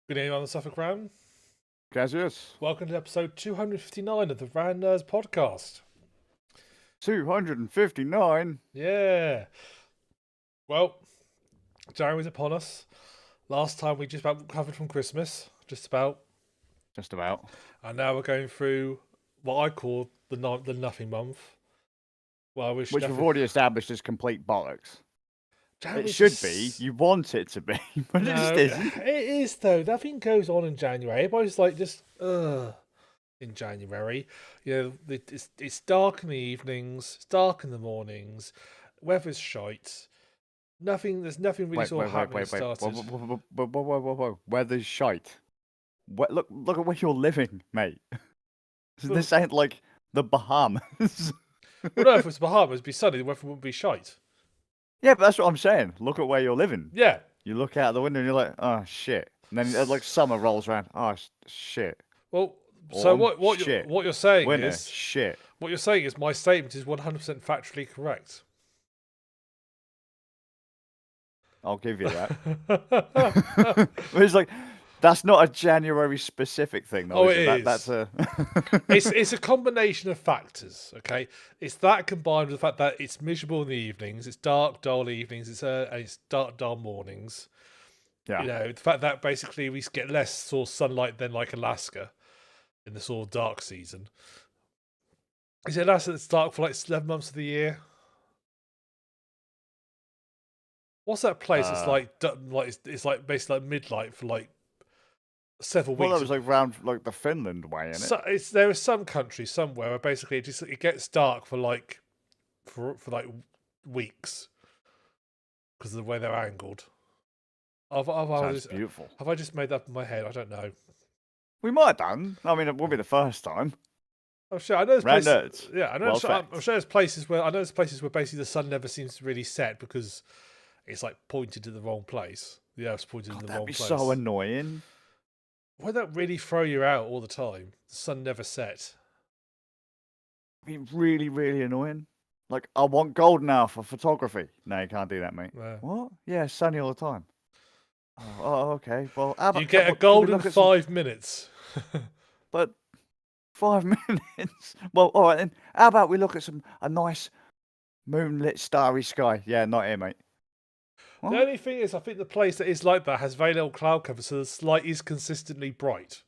Good evening on the Suffolk Ram. Skazz, Welcome to episode 259 of the Rams podcast. 259. Yeah. Well, January's upon us. Last time we just about recovered from Christmas, just about. Just about. And now we're going through what I call the nothing month. Well, I wish Which we've nothing. already established as complete bollocks. It January should be. just. You want it to be, but it just No, isn't. it is though. Nothing goes on in January. Everybody's like just, in January. It's dark in the evenings, it's dark in the mornings, weather's shite. There's nothing really Wait, sort of wait, wait, happening wait, wait. Whoa, started. whoa, whoa, whoa, whoa, whoa, whoa, whoa. Weather's shite. Look at where you're living, mate. Well, This ain't like the Bahamas. well, no, if it was Bahamas, it'd be sunny, the weather wouldn't be shite. Yeah, but that's what I'm saying. Look at where you're living. Yeah. You look out the window and you're like, oh shit. And then like summer rolls around. Oh shit. Well, so Autumn, what you're, shit. what you're saying Winter, is shit. what you're saying is my statement is 100% factually correct. I'll give you that. It's like that's not a January specific thing, though. Oh, Is it it? is. That's a. It's a combination of factors. Okay, it's that combined with the fact that it's miserable in the evenings, it's dark, dull evenings, and it's dark, dull mornings. Yeah. You know, the fact that basically we get less sort of sunlight than like Alaska in the sort of dark season. Is it Alaska that's dark for like 11 months of the year? What's that place? It's Uh, like it's like basically like midlight for like several well, that weeks. was like round like the Finland way, innit? So there are some countries somewhere where basically it gets dark for like for like weeks because of the way they're angled. Sounds beautiful. Have I just made that up in my head? I don't know. We might have done. I mean, it won't be the first time. I'm sure I know there's Round places. nerds. Yeah, I know. Well I'm facts. sure there's places where basically the sun never seems to really set because it's like pointed to the wrong place. The Earth's pointed in God, the that'd wrong be place. so annoying. Why that really throw you out all the time? The sun never set. It'd be really, really annoying. Like, I want gold now for photography. No, you can't do that, mate. Yeah. What? Yeah, it's sunny all the time. Oh, okay. Well, how You about get a could we golden look at some? 5 minutes. But 5 minutes. Well, all right then. How about we look at a nice moonlit, starry sky? Yeah, not here, mate. The What? only thing is, I think the place that is like that has very little cloud cover, so the light is consistently bright.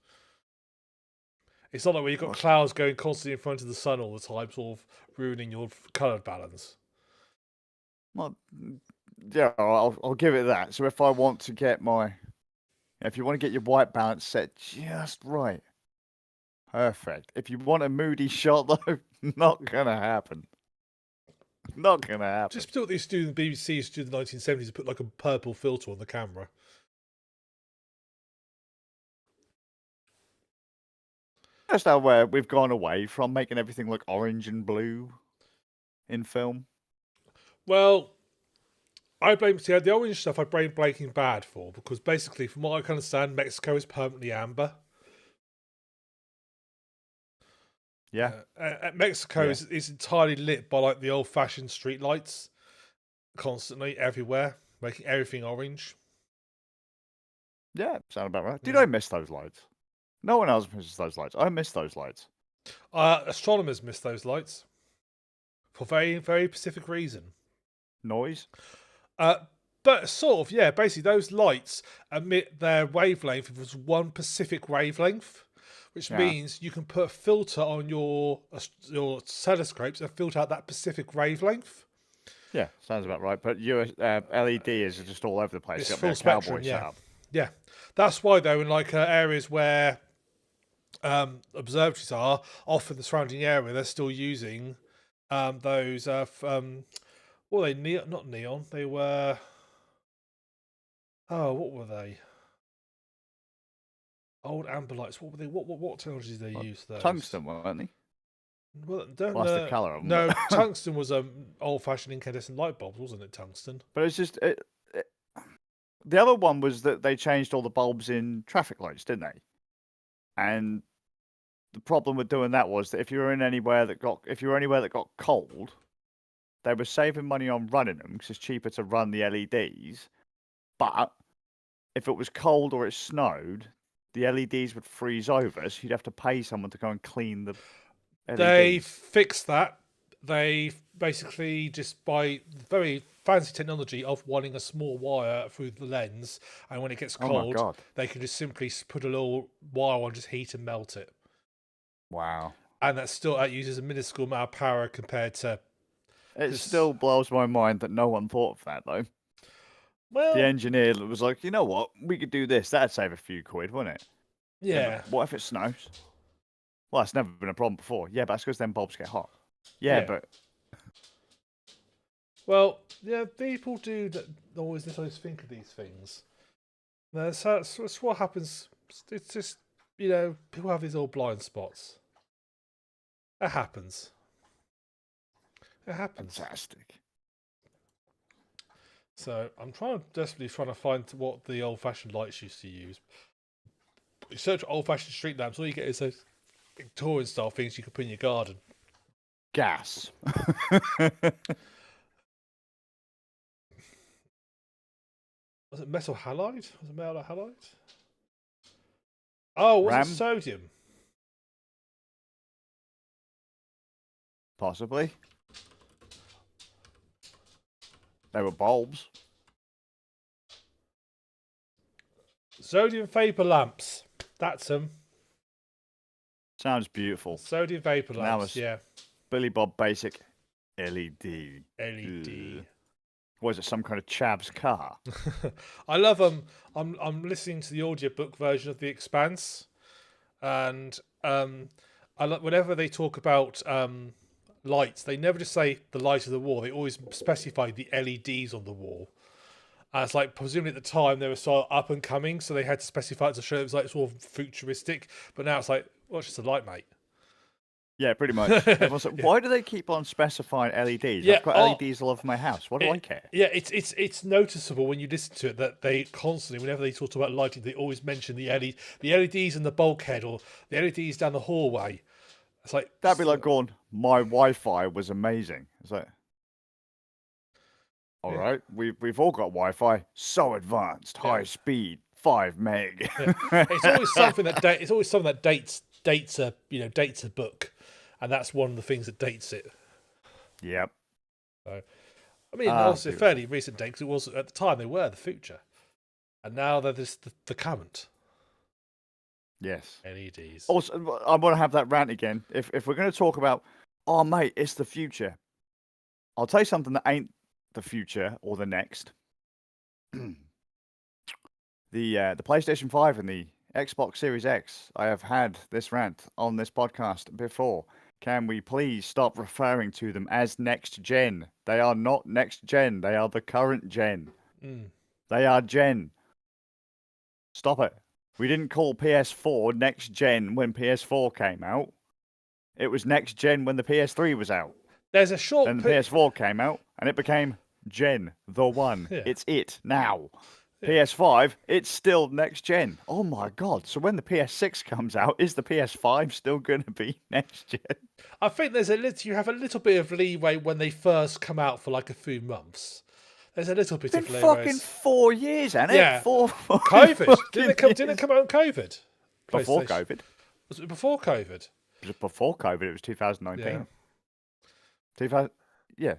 It's not like where you've got What? clouds going constantly in front of the sun all the time, sort of ruining your colour balance. Well, yeah, I'll give it that. So if I want to get if you want to get your white balance set just right, perfect. If you want a moody shot, though, not gonna happen. Not gonna happen. Just do what they used to do in the BBC used to do in the 1970s and put like a purple filter on the camera. That's how where we've gone away from making everything look orange and blue in film. Well, the orange stuff I blame Breaking Bad for because basically, from what I can understand, Mexico is permanently amber. Yeah. Mexico Yeah. is entirely lit by like the old-fashioned street lights, constantly everywhere, making everything orange. Yeah, sound about right. Did Yeah. I miss those lights? No one else misses those lights. I miss those lights. Astronomers miss those lights for very, very specific reason. Noise? But sort of, yeah. Basically, those lights emit their wavelength of one specific wavelength, which Yeah. means you can put a filter on your telescopes and filter out that specific wavelength. Yeah, sounds about right. But LED is just all over the place. It's Got full a cowboy spectrum, yeah. setup. Yeah, that's why though, in like areas where observatories are, often the surrounding area, they're still using those. What were they? Not neon. They were. Oh, what were they? Old amber lights. What were they? What technology did they Well, use? Those Tungsten, weren't they? Well, don't Well, that's the colour of them. no. but- Tungsten was old-fashioned incandescent light bulbs, wasn't it? Tungsten. But it's just the other one was that they changed all the bulbs in traffic lights, didn't they? And the problem with doing that was that if you were anywhere that got cold, they were saving money on running them because it's cheaper to run the LEDs. But if it was cold or it snowed, the LEDs would freeze over, so you'd have to pay someone to go and clean the They LEDs. fixed that. They basically just by very fancy technology of wanting a small wire through the lens, and when it gets Oh my cold, god! they can just simply put a little wire on, just heat and melt it. Wow. And that uses a minuscule amount of power compared to It this. still blows my mind that no one thought of that though. The Well, engineer was like, you know what? We could do this. That'd save a few quid, wouldn't it? Yeah, but yeah, what if it snows? Well, that's never been a problem before. Yeah, but that's because then bulbs get hot. Yeah, yeah. but Well, yeah. People do that. Always think of these things. That's what happens. It's just people have these old blind spots. It happens. It happens. fantastic. So I'm desperately trying to find what the old-fashioned lights used to use. You search old-fashioned street lamps, all you get is those Victorian-style things you could put in your garden. Gas. Was it metal halide? Was it metal halide? Oh, was it Ram, sodium? possibly. They were bulbs. Sodium vapor lamps. That's them. Sounds beautiful. Sodium vapor Now lamps. it's Yeah. Billy Bob Basic LED. LED. Ugh. Was it some kind of chav's car? I love I'm listening to the audiobook version of The Expanse, and I love whenever they talk about lights, they never just say the light of the wall. They always specify the LEDs on the wall. And it's like presumably at the time they were sort of up and coming, so they had to specify it to show it was like sort of futuristic. But now it's like, well, it's just a light, mate. Yeah, pretty much. Everyone's like, Yeah. why do they keep on specifying LEDs? Yeah, I've got LEDs all over my house. What do I care? Yeah, it's noticeable when you listen to it that they constantly, whenever they talk about lighting, they always mention the LEDs in the bulkhead or the LEDs down the hallway. It's like That'd be like going, my Wi-Fi was amazing. It's like, all Yeah. right, we've all got Wi-Fi, so advanced, high speed, 5 meg. Yeah. It's always something that dates a book, and that's one of the things that dates it. Yep. So, I mean, Ah, also a beautiful. fairly recent date because it was at the time they were the future, and now they're just the current Yes. LEDs. Also, I want to have that rant again. If we're going to talk about, oh mate, it's the future. I'll tell you something that ain't the future or the next. The PlayStation 5 and the Xbox Series X. I have had this rant on this podcast before. Can we please stop referring to them as next gen? They are not next gen. They are the current gen. They are gen. Stop it. We didn't call PS4 next gen when PS4 came out. It was next gen when the PS3 was out. There's a short. Then the PS4 came out and it became gen, the one. Yeah. It's it now. Yeah. PS5, it's still next gen. Oh my god. So when the PS6 comes out, is the PS5 still going to be next gen? I think you have a little bit of leeway when they first come out for like a few months. There's a little bit It's of been leeway. fucking 4 years, hasn't it? Yeah. COVID. Didn't it come out on COVID? Before PlayStation. COVID. Was it before COVID? Before COVID, it was 2019. Yeah. 2000, yeah.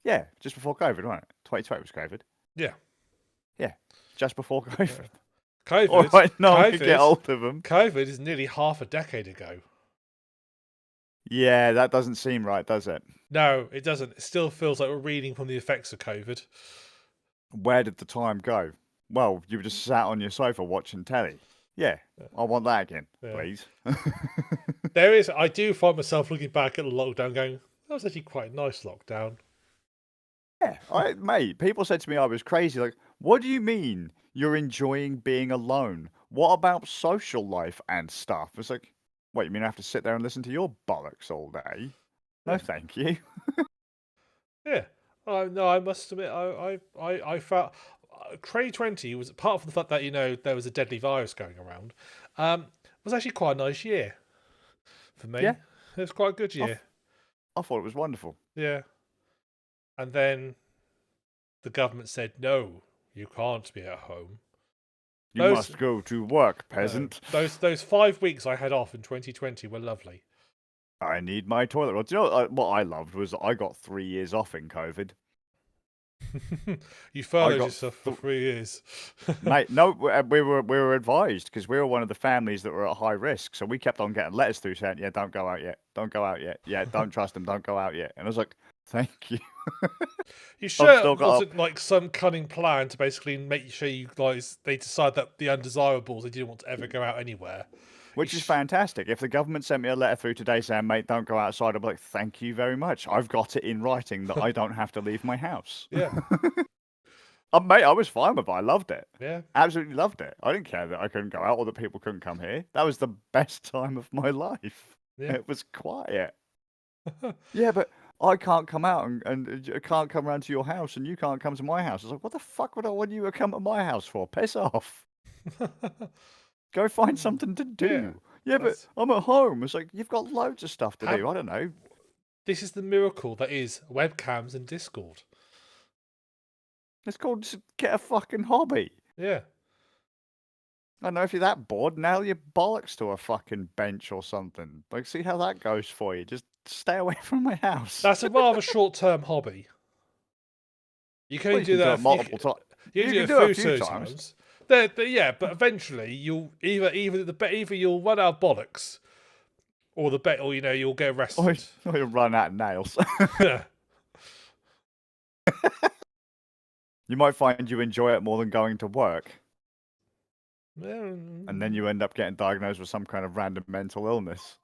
Yeah, just before COVID, wasn't it? 2020 was COVID. Yeah. Yeah, just before COVID. COVID. All right, no one COVID, could get hold of them. COVID is nearly half a decade ago. Yeah, that doesn't seem right, does it? No, it doesn't. It still feels like we're reading from the effects of COVID. Where did the time go? Well, you were just sat on your sofa watching telly. Yeah, I want that again, please. I do find myself looking back at the lockdown going, that was actually quite a nice lockdown. Yeah, mate, people said to me I was crazy. Like, what do you mean you're enjoying being alone? What about social life and stuff? It's like, what, you mean I have to sit there and listen to your bollocks all day? No, thank you. Yeah. No, I must admit, I felt 2020 was, apart from the fact that there was a deadly virus going around, was actually quite a nice year for me. Yeah. It was quite a good year. I thought it was wonderful. Yeah. And then the government said, no, you can't be at home. You must go to work, peasant. Those 5 weeks I had off in 2020 were lovely. I need my toilet roll. Do you know what I loved was I got 3 years off in COVID. You furloughed yourself for 3 years. Mate, no, we were advised because we were one of the families that were at high risk. So we kept on getting letters through saying, yeah, don't go out yet. Don't go out yet. Yeah, don't trust them. Don't go out yet. And I was like, thank you. You sure it wasn't like some cunning plan to basically make sure you guys, they decide that the undesirables, they didn't want to ever go out anywhere. Which is fantastic. If the government sent me a letter through today saying, mate, don't go outside, I'd be like, thank you very much. I've got it in writing that I don't have to leave my house. Yeah. Mate, I was fine with it. I loved it. Yeah. Absolutely loved it. I didn't care that I couldn't go out or that people couldn't come here. That was the best time of my life. Yeah. It was quiet. Yeah, but I can't come out and I can't come around to your house and you can't come to my house. I was like, what the fuck would I want you to come to my house for? Piss off. Go find something to do. Yeah, but I'm at home. It's like, you've got loads of stuff to do. I don't know. This is the miracle that is webcams and Discord. It's called just get a fucking hobby. Yeah. I don't know if you're that bored, nail your bollocks to a fucking bench or something. Like, see how that goes for you. Just stay away from my house. That's a rather short-term hobby. You can only do that multiple times. You can do it a few times. Yeah, but eventually you'll either you'll run out of bollocks, or you'll get arrested. Or you'll run out of nails. Yeah. You might find you enjoy it more than going to work. And then you end up getting diagnosed with some kind of random mental illness.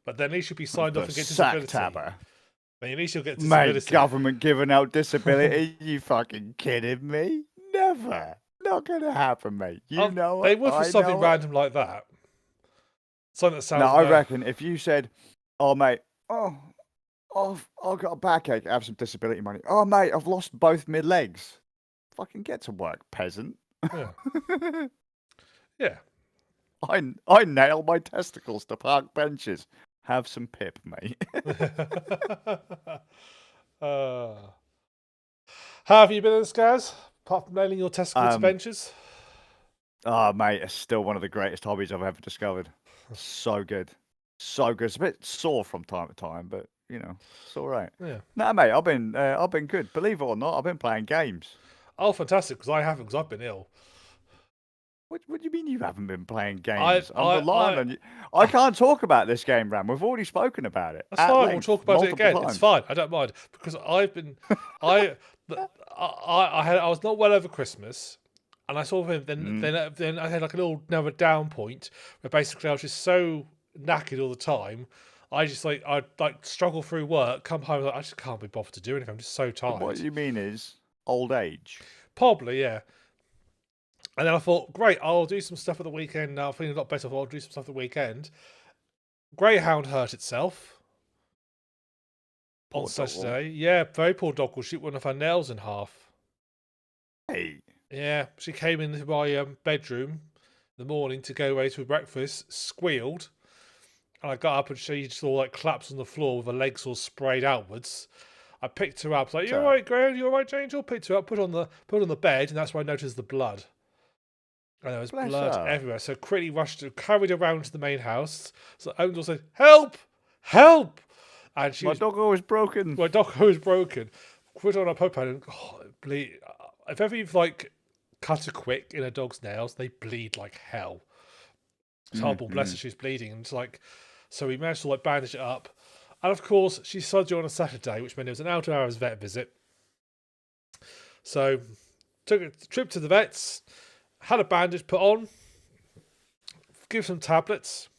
But then at least you'll be signed off and get disability. Tabber. Then at least you'll get disability. Mate, government giving out disability? You fucking kidding me? Never. Not gonna happen, mate. You know they it. would for something random like that. Something that sounds. No, I reckon if you said, "Oh, mate, I've got a backache. I have some disability money. Oh, mate, I've lost both my legs. Fucking get to work, peasant." Yeah. Yeah. I nail my testicles to park benches. Have some pip, mate. How have you been in Skazz? Apart from nailing your testicles to benches? Oh, mate, it's still one of the greatest hobbies I've ever discovered. So good. So good. It's a bit sore from time to time, but, it's all right. Yeah. Nah, mate, I've been good. Believe it or not, I've been playing games. Oh, fantastic, because I haven't, because I've been ill. What do you mean you haven't been playing games? I'm relying on you. I can't talk about this game, Ram. We've already spoken about it. That's fine. We'll talk about it again. Times. It's fine. I don't mind because I've been, I was not well over Christmas, and I saw him. Then I had like another down point where basically I was just so knackered all the time. I'd struggle through work, come home, I just can't be bothered to do anything. I'm just so tired. What you mean is old age? Probably, yeah. And then I thought, great, I'll do some stuff at the weekend. Now I'm feeling a lot better. I'll do some stuff at the weekend. Greyhound hurt itself on Saturday. Yeah, very poor dog. Will shoot one of her nails in half. Hey. Yeah, she came into my bedroom in the morning to go away to breakfast, squealed, and I got up and she just all collapsed on the floor with her legs all sprayed outwards. I picked her up, like, "You all right, Graham? You all right, Angel?" Picked her up, put on the bed, and that's where I noticed the blood. And there was blood everywhere. So quickly carried her around to the main house. So Angel said, "Help! Help!" And my doggo is broken. My doggo is broken. Put on a poke pad and bleed. If ever you've cut a quick in a dog's nails, they bleed like hell. It's horrible. Bless her, she's bleeding, and so we managed to bandage it up. And of course, she decided to do it on a Saturday, which meant it was an out of hours vet visit. So took a trip to the vets. Had a bandage put on, give some tablets.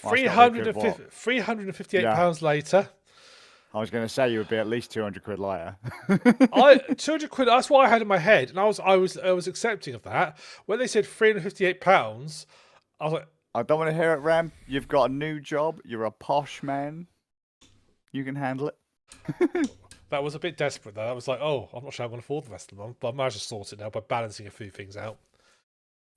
£358 later. I was going to say you would be at least 200 quid lighter. 200 quid. That's what I had in my head, and I was accepting of that. When they said £358, I was like, I don't want to hear it, Ram. You've got a new job. You're a posh man. You can handle it. That was a bit desperate, though. I was like, oh, I'm not sure I'm going to afford the rest of the month, but I managed to sort it now by balancing a few things out.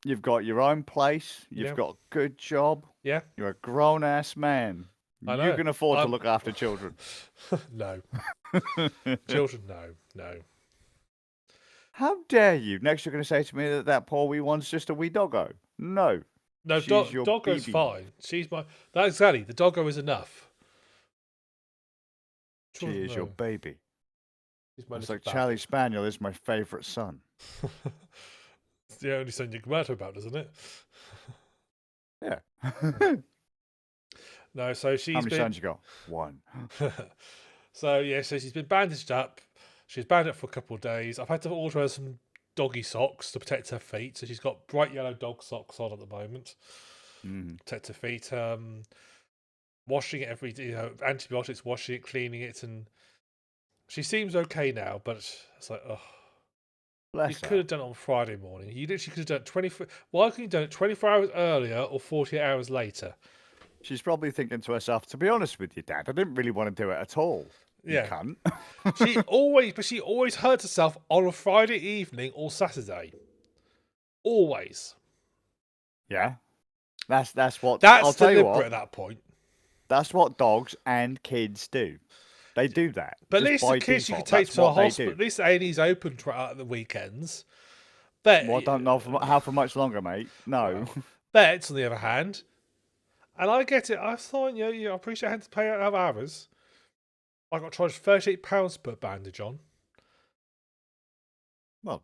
You've got your own place. You've got a good job. Yeah. You're a grown-ass man. I know. You can afford to look after children. No. Children, no. How dare you? Next, you're going to say to me that that poor wee one's just a wee doggo. No, No, she's your Doggo's baby. fine. She's my. That's exactly. The Doggo is enough. She is your No, baby. she's my It's little like Charlie baby. Spaniel is my favourite son. It's the only son you can matter about, isn't it? Yeah. No, so How she's many been. sons you got? One. So yeah, so she's been bandaged up. She's bandaged up for a couple of days. I've had to order her some doggy socks to protect her feet. So she's got bright yellow dog socks on at the moment. Mm. Protect her feet. Washing it every day. Antibiotics, washing it, cleaning it, and she seems okay now. But it's like, oh, you Bless could her. have done it on Friday morning. You literally could have done it 24. Why couldn't you done it 24 hours earlier or 48 hours later? She's probably thinking to herself, to be honest with you, Dad, I didn't really want to do it at all. You Yeah. cunt. She always hurt herself on a Friday evening or Saturday. Always. Yeah. That's what That's I'll tell you deliberate what. at that point. That's what dogs and kids do. They do that. But at just least by the kids you default. could take That's to a what they hospital. do. At least A&E's open at the weekends. Bet, Well, I don't know how for much longer, mate. No. well, Vets, on the other hand, and I get it. I thought, I appreciate I had to pay out of hours. I got charged £38 per bandage on. Well,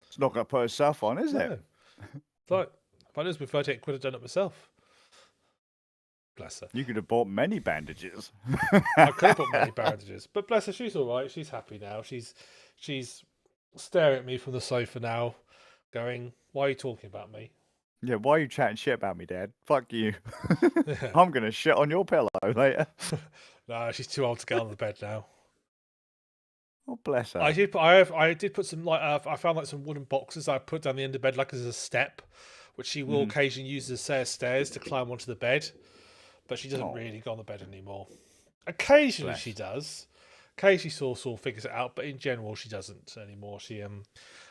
it's not going to put herself on, is it? No. It's like, if I'd been 38 quid, I'd done it myself. Bless her. You could have bought many bandages. I could have put many bandages, but bless her, she's all right. She's happy now. She's staring at me from the sofa now, going, "Why are you talking about me?" Yeah, why are you chatting shit about me, Dad? Fuck you. I'm going to shit on your pillow later. No, she's too old to get on the bed now. Oh, bless her. I did put some I found like some wooden boxes I put down the end of bed like as a step, which she will occasionally use as stairs to climb onto the bed, but she doesn't really go on the bed anymore. Occasionally she does. Occasionally sort of figures it out, but in general she doesn't anymore. She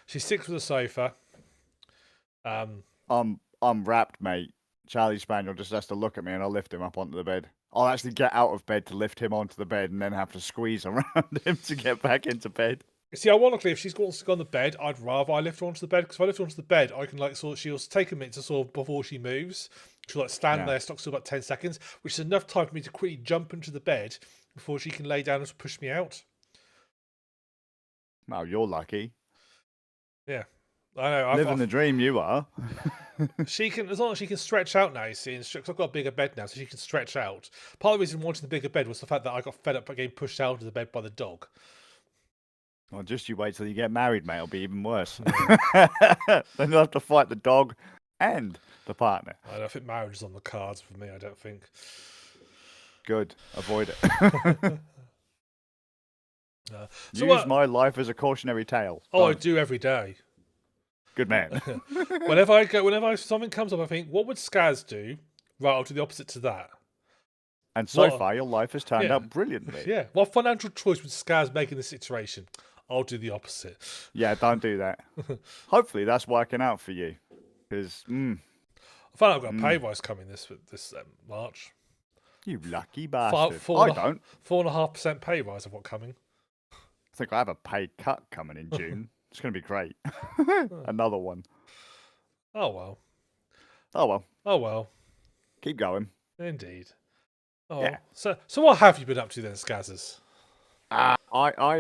sticks with the sofa. I'm wrapped, mate. Charlie Spaniel just has to look at me and I'll lift him up onto the bed. I'll actually get out of bed to lift him onto the bed and then have to squeeze around him to get back into bed. See, ironically, if she's going to go on the bed, I'd rather I lift her onto the bed, because if I lift her onto the bed, I can she'll take a minute to sort of, before she moves, she'll stand there, stock still about 10 seconds, which is enough time for me to quickly jump into the bed before she can lay down and push me out. Well, you're lucky. Yeah. I know. Living the dream, you are. She can, as long as she can stretch out now, you see, because I've got a bigger bed now, so she can stretch out. Part of the reason wanting the bigger bed was the fact that I got fed up by getting pushed out of the bed by the dog. Well, just you wait till you get married, mate. It'll be even worse. Then you'll have to fight the dog and the partner. I don't think marriage is on the cards for me, I don't think. Good. Avoid it. Use my life as a cautionary tale. Oh, I do every day. Good man. whenever something comes up, I think, what would Skazz do? Right, I'll do the opposite to that. And so far, your life has turned out brilliantly. Yeah. What financial choice would Skazz make in this situation? I'll do the opposite. Yeah, don't do that. Hopefully, that's working out for you. Because, I found out I've got a pay rise coming this March. You lucky bastard. I don't. 4.5% pay rise I've got coming. I think I have a pay cut coming in June. It's going to be great. Another one. Oh, well. Oh, well. Oh, well. Keep going. Indeed. Oh, yeah. So what have you been up to then, Skazzers? I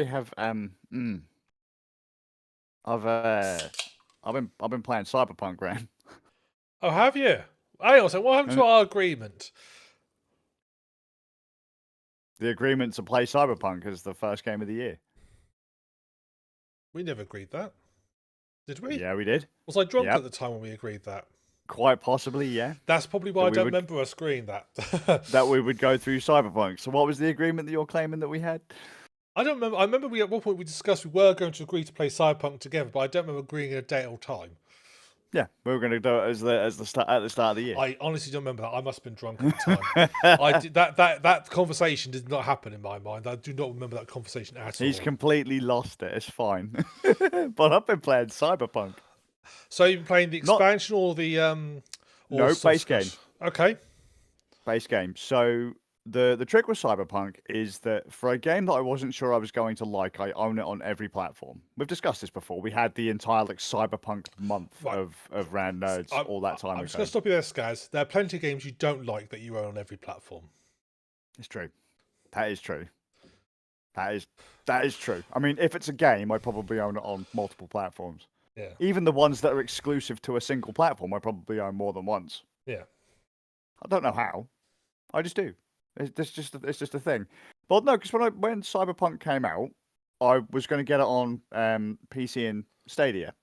have I've been playing Cyberpunk, Graham. Oh, have you? Hang on, so what happened to our agreement? The agreement to play Cyberpunk as the first game of the year. We never agreed that. Did we? Yeah, we did. Was I drunk at the time when we agreed that? Quite possibly, yeah. That's probably why I don't remember us agreeing that. That we would go through Cyberpunk. So what was the agreement that you're claiming that we had? I don't remember. I remember at one point we discussed we were going to agree to play Cyberpunk together, but I don't remember agreeing a date or time. Yeah, we were going to do it at the start of the year. I honestly don't remember that. I must have been drunk at the time. That conversation did not happen in my mind. I do not remember that conversation at all. He's completely lost it. It's fine. But I've been playing Cyberpunk. So you've been playing the expansion or the no, base game. Okay. Base game. So the trick with Cyberpunk is that for a game that I wasn't sure I was going to like, I own it on every platform. We've discussed this before. We had the entire like Cyberpunk month Right. of Rand Nerds I'm, all that time I'm just going ago. to stop you there, Skazz. There are plenty of games you don't like that you own on every platform. It's true. That is true. That is true. I mean, if it's a game, I probably own it on multiple platforms. Yeah. Even the ones that are exclusive to a single platform, I probably own more than once. Yeah. I don't know how. I just do. It's just a thing. But no, because when Cyberpunk came out, I was going to get it on PC and Stadia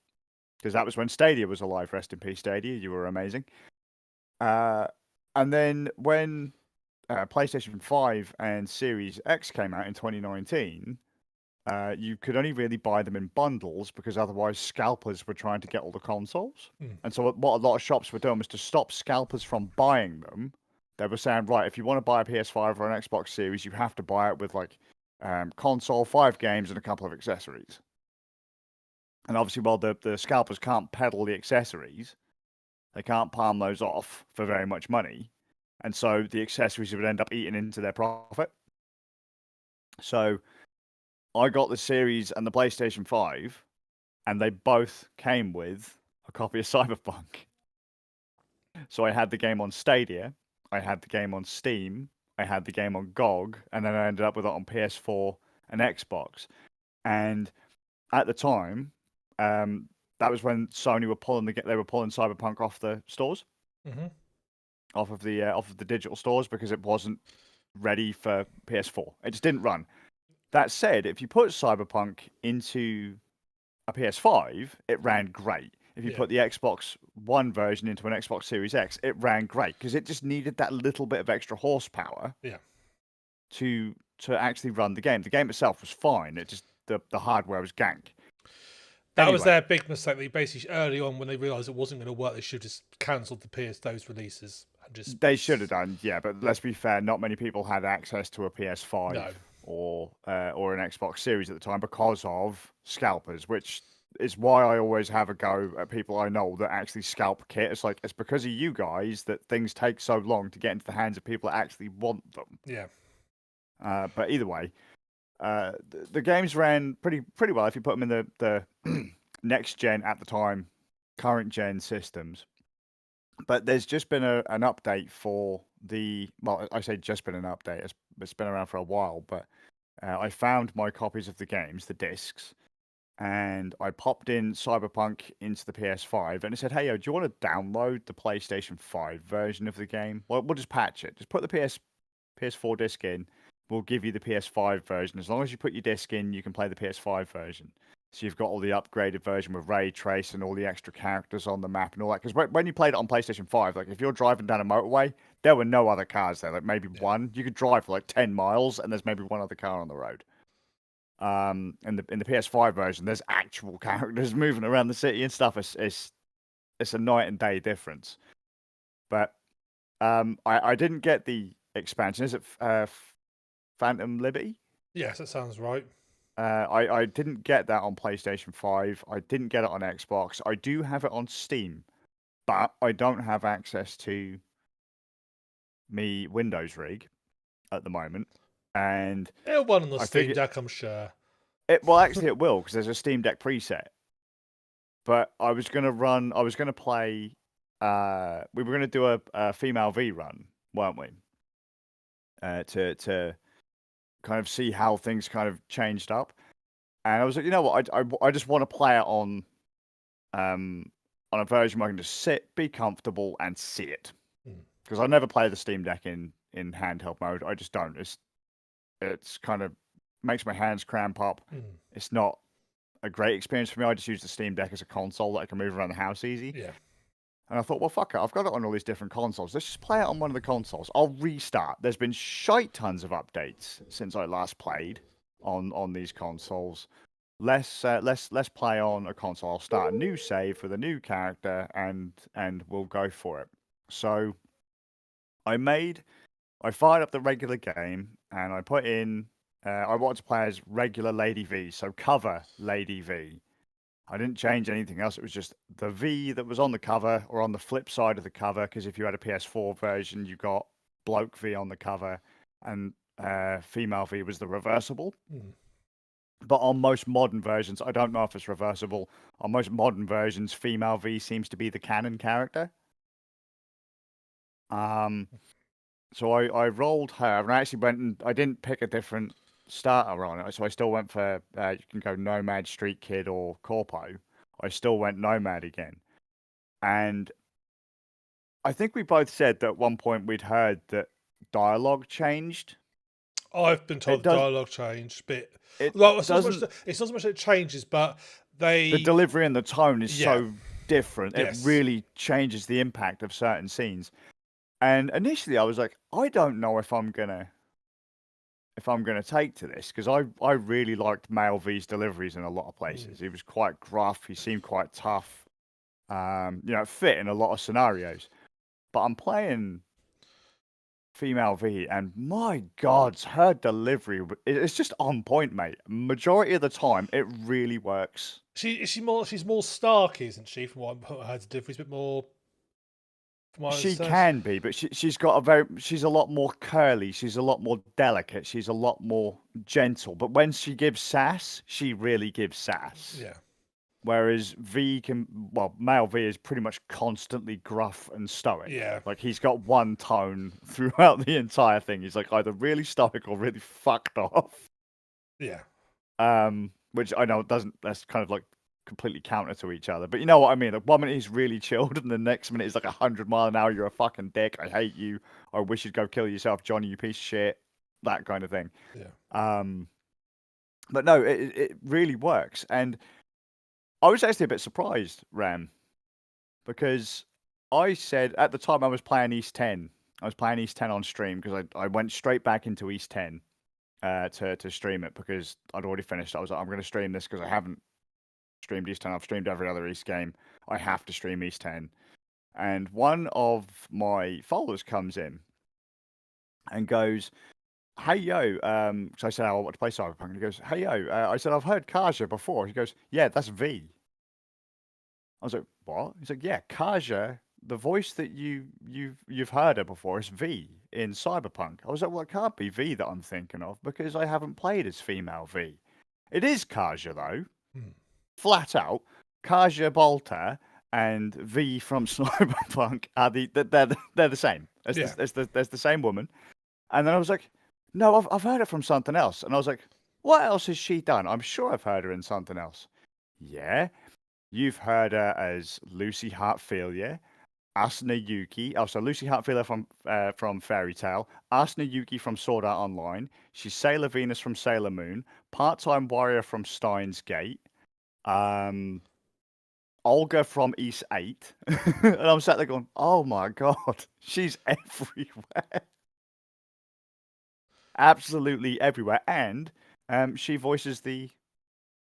because that was when Stadia was alive. Rest in peace, Stadia. You were amazing. And then when PlayStation 5 and Series X came out in 2019, you could only really buy them in bundles because otherwise scalpers were trying to get all the consoles. And so what a lot of shops were doing was to stop scalpers from buying them. They were saying, right, if you want to buy a PS5 or an Xbox Series, you have to buy it with like console, 5 games, and a couple of accessories. And obviously, while the scalpers can't peddle the accessories, they can't palm those off for very much money. And so the accessories would end up eating into their profit. So I got the Series and the PlayStation 5, and they both came with a copy of Cyberpunk. So I had the game on Stadia, I had the game on Steam, I had the game on GOG, and then I ended up with it on PS4 and Xbox. And at the time, that was when Sony were pulling Cyberpunk off the stores, off of the digital stores because it wasn't ready for PS4. It just didn't run. That said, if you put Cyberpunk into a PS5, it ran great. If you put the Xbox One version into an Xbox Series X, it ran great because it just needed that little bit of extra horsepower to actually run the game. The game itself was fine. It just the hardware was gank. That was their big mistake. They basically early on when they realised it wasn't going to work, they should have just cancelled those releases and just. They should have done, yeah. But let's be fair, not many people had access to a PS5 or an Xbox Series at the time because of scalpers, which is why I always have a go at people I know that actually scalp kit. It's like it's because of you guys that things take so long to get into the hands of people that actually want them. Yeah. But either way, the games ran pretty well if you put them in the next gen at the time, current gen systems. But there's just been an update for I say just been an update. It's been around for a while, but I found my copies of the games, the discs, and I popped in Cyberpunk into the PS5, and it said, "Hey, do you want to download the PlayStation 5 version of the game? Well, we'll just patch it. Just put the PS4 disc in. We'll give you the PS5 version. As long as you put your disc in, you can play the PS5 version." So you've got all the upgraded version with ray trace and all the extra characters on the map and all that. Because when you played it on PlayStation 5, like if you're driving down a motorway, there were no other cars there. Like maybe one. You could drive for like 10 miles, and there's maybe one other car on the road. In the PS5 version, there's actual characters moving around the city and stuff. It's a night and day difference. But I didn't get the expansion. Is it Phantom Liberty? Yes, that sounds right. I didn't get that on PlayStation 5. I didn't get it on Xbox. I do have it on Steam, but I don't have access to me Windows rig at the moment. And it'll run on the Steam Deck, I'm sure. Actually, it will because there's a Steam Deck preset. But I was going to play. We were going to do a female V run, weren't we? To kind of see how things kind of changed up. And I was like, you know what? I just want to play it on a version where I can just sit, be comfortable, and see it. Because I never play the Steam Deck in handheld mode. I just don't. It's kind of makes my hands cramp up. It's not a great experience for me. I just use the Steam Deck as a console that I can move around the house easy. Yeah. And I thought, well, fuck it. I've got it on all these different consoles. Let's just play it on one of the consoles. I'll restart. There's been shite tons of updates since I last played on these consoles. Let's play on a console. I'll start a new save with a new character and we'll go for it. So I fired up the regular game and I put in I wanted to play as regular Lady V, so cover Lady V. I didn't change anything else. It was just the V that was on the cover or on the flip side of the cover, because if you had a PS4 version, you got Bloke V on the cover. and female V was the reversible. Hmm. But on most modern versions, I don't know if it's reversible. On most modern versions, female V seems to be the canon character. So I rolled her, and I actually went and I didn't pick a different starter on it. So I still went for you can go Nomad, Street Kid, or Corpo. I still went Nomad again, and I think we both said that at one point we'd heard that dialogue changed. I've been told It the does. dialogue changed, but It well, it's not so much. doesn't. It's not so much that it changes, but The they, delivery and the tone is yeah, so different. It yes, really changes the impact of certain scenes. And initially, I was like, I don't know if I'm gonna take to this because I really liked Male V's deliveries in a lot of mm. places. He was quite gruff. He seemed quite tough. It fit in a lot of scenarios. But I'm playing female V, and my God, her delivery it's just on point, mate. Majority of the time, it really works. She more. She's more Stark, isn't she? From what I heard, difference a bit more. From what I She understand. can be, but she's a lot more curly. She's a lot more delicate. She's a lot more gentle. But when she gives sass, she really gives sass. Yeah, Whereas male V is pretty much constantly gruff and stoic. yeah, Like he's got one tone throughout the entire thing. He's like either really stoic or really fucked off. yeah, Which I know that's kind of like completely counter to each other. But you know what I mean? Like 1 minute he's really chilled, and the next minute he's like 100 mph. You're a fucking dick. I hate you. I wish you'd go kill yourself, Johnny. You piece of shit. That kind of thing. yeah. But no, it really works. And I was actually a bit surprised, Ram, because I said at the time I was playing East 10. I was playing East 10 on stream because I went straight back into East 10 to stream it because I'd already finished. I was like, I'm going to stream this because I haven't streamed East 10. I've streamed every other East game. I have to stream East 10. And one of my followers comes in and goes, hey, yo. So I said, I want to play Cyberpunk. And he goes, hey, yo. I said, I've heard Kaja before. He goes, yeah, that's V. I was like, what? He's like, yeah, Kaja, the voice that you've heard her before is V in Cyberpunk. I was like, well, it can't be V that I'm thinking of because I haven't played as female V. It is Kaja though, flat out. Kaja Bolter and V from Cyberpunk are they're the same. Yeah. There's the same woman. And then I was like, no, I've heard it from something else. And I was like, what else has she done? I'm sure I've heard her in something else. Yeah. You've heard her as Lucy Heartfilia, Asuna Yuki. Oh, so Lucy Heartfilia from Fairy Tail, Asuna Yuki from Sword Art Online. She's Sailor Venus from Sailor Moon, Part-Time Warrior from Steins Gate, Olga from East 8. And I'm sat there going, oh my God, she's everywhere. Absolutely everywhere. And she voices the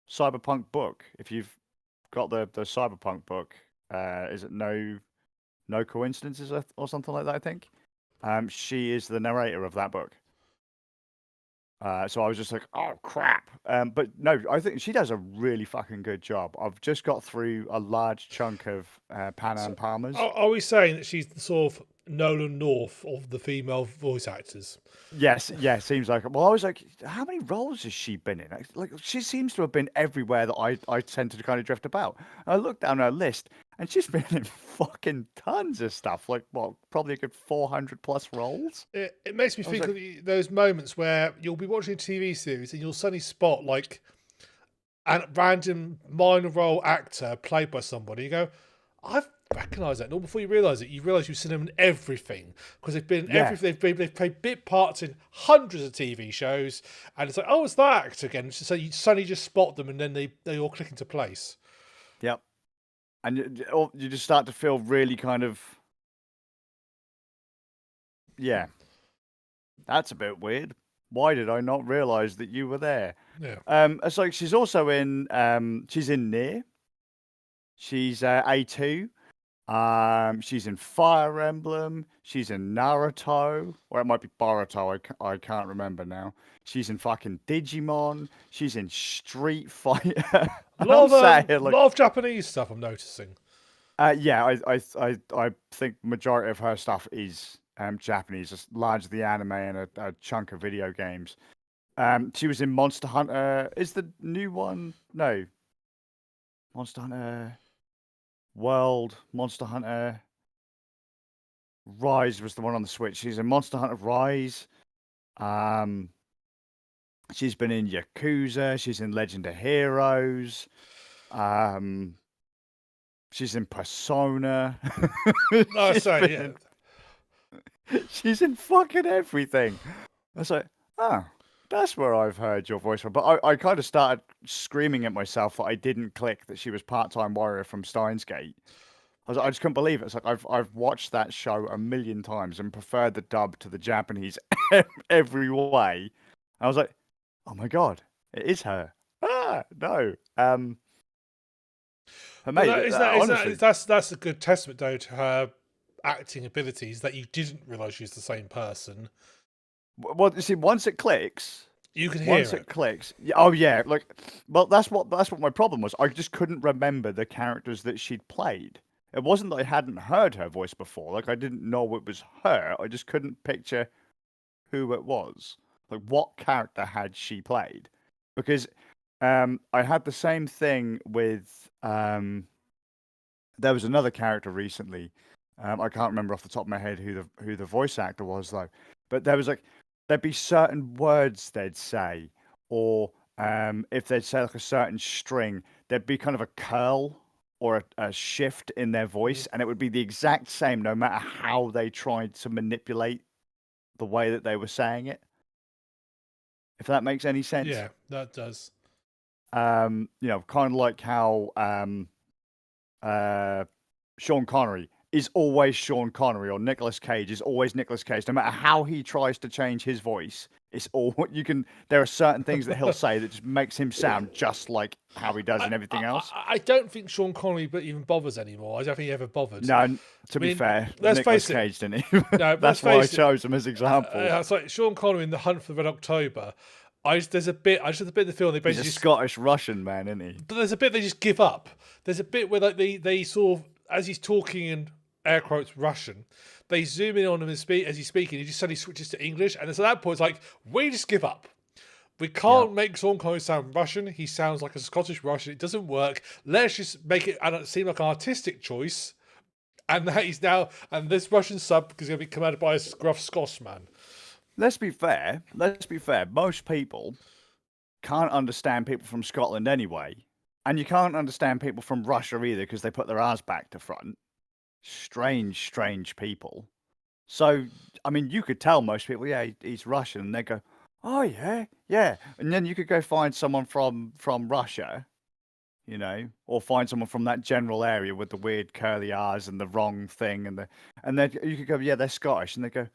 Cyberpunk book. If you've got the Cyberpunk book, is it No Coincidences or something like that, I think? She is the narrator of that book. So I was just like, oh crap. But no, I think she does a really fucking good job. I've just got through a large chunk of Pan Palmer's. Are we saying that she's the sort of Nolan North of the female voice actors? Yes, yeah, seems like it. Well, I was like, how many roles has she been in? Like, she seems to have been everywhere that I tend to kind of drift about. And I looked down her list, and she's been in fucking tons of stuff. Like, what, probably a good 400 plus roles? It makes me I was think like, of those moments where you'll be watching a TV series and you'll suddenly spot like a random minor role actor played by somebody. You go, I've recognised that. And all before you realise it, you realise you've seen them in everything because they've been in yeah, everything. They've played bit parts in hundreds of TV shows, and it's like, oh, it's that actor again. So you suddenly just spot them, and then they all click into place. yep. And you just start to feel really kind of, yeah, that's a bit weird. Why did I not realise that you were there? Yeah. It's like she's also in, she's in Nier. She's A2. She's in Fire Emblem. She's in Naruto, or it might be Boruto. I can't remember now. She's in fucking Digimon. She's in Street Fighter. A lot like, lot of Japanese stuff I'm noticing. yeah, I think majority of her stuff is Japanese, just large the anime and a chunk of video games. She was in Monster Hunter. Is the new one? No, Monster Hunter World, Monster Hunter Rise was the one on the Switch. She's in Monster Hunter Rise. Um, she's been in Yakuza. She's in Legend of Heroes. She's in Persona. No, She's sorry, been yeah. She's in fucking everything. I was like, oh, that's where I've heard your voice from. But I kind of started screaming at myself that I didn't click that she was part-time warrior from Steins Gate. I just couldn't believe it. It's like I've watched that show a million times and preferred the dub to the Japanese every way. I was like, oh my god, it is her. Ah, no. But Well, mate, honestly, that's a good testament though to her acting abilities that you didn't realise she's the same person. well, you see, once it clicks, You can hear once it. it clicks, oh yeah, like, well, that's what my problem was. I just couldn't remember the characters that she'd played. It wasn't that I hadn't heard her voice before. Like, I didn't know it was her. I just couldn't picture who it was. Like, what character had she played? Because I had the same thing with there was another character recently. I can't remember off the top of my head who the voice actor was though. But there was like there'd be certain words they'd say, or if they'd say like a certain string, there'd be kind of a curl or a shift in their voice, and it would be the exact same no matter how they tried to manipulate the way that they were saying it. If that makes any sense. Yeah, that does. You know, kind of like how Sean Connery is always Sean Connery, or Nicolas Cage is always Nicolas Cage. No matter how he tries to change his voice, it's all you can. There are certain things that he'll say that just makes him sound just like how he does in everything else. I don't think Sean Connery even bothers anymore. I don't think he ever bothered. No, to be fair, let's Nicolas face it. Cage didn't he? No, That's why I chose him as example. It's like Sean Connery in The Hunt for Red October. I just have a bit of the feeling they basically He's a Scottish Russian man, isn't he? But there's a bit they just give up. There's a bit where like they sort of, as he's talking in air quotes Russian, they zoom in on him as he's speaking. He just suddenly switches to English, and at that point, it's like we just give up. We can't make Sean Connery sound Russian. He sounds like a Scottish Russian. It doesn't work. Let's just make it seem like an artistic choice. And that he's now, and this Russian sub is going to be commanded by a gruff Scotsman. Let's be fair. Most people can't understand people from Scotland anyway. And you can't understand people from Russia either because they put their arse back to front. Strange people. So, I mean, you could tell most people, yeah, he's Russian. And they go, oh, yeah. And then you could go find someone from Russia, you know, or find someone from that general area with the weird curly R's and the wrong thing. And then you could go, yeah, they're Scottish. And they go,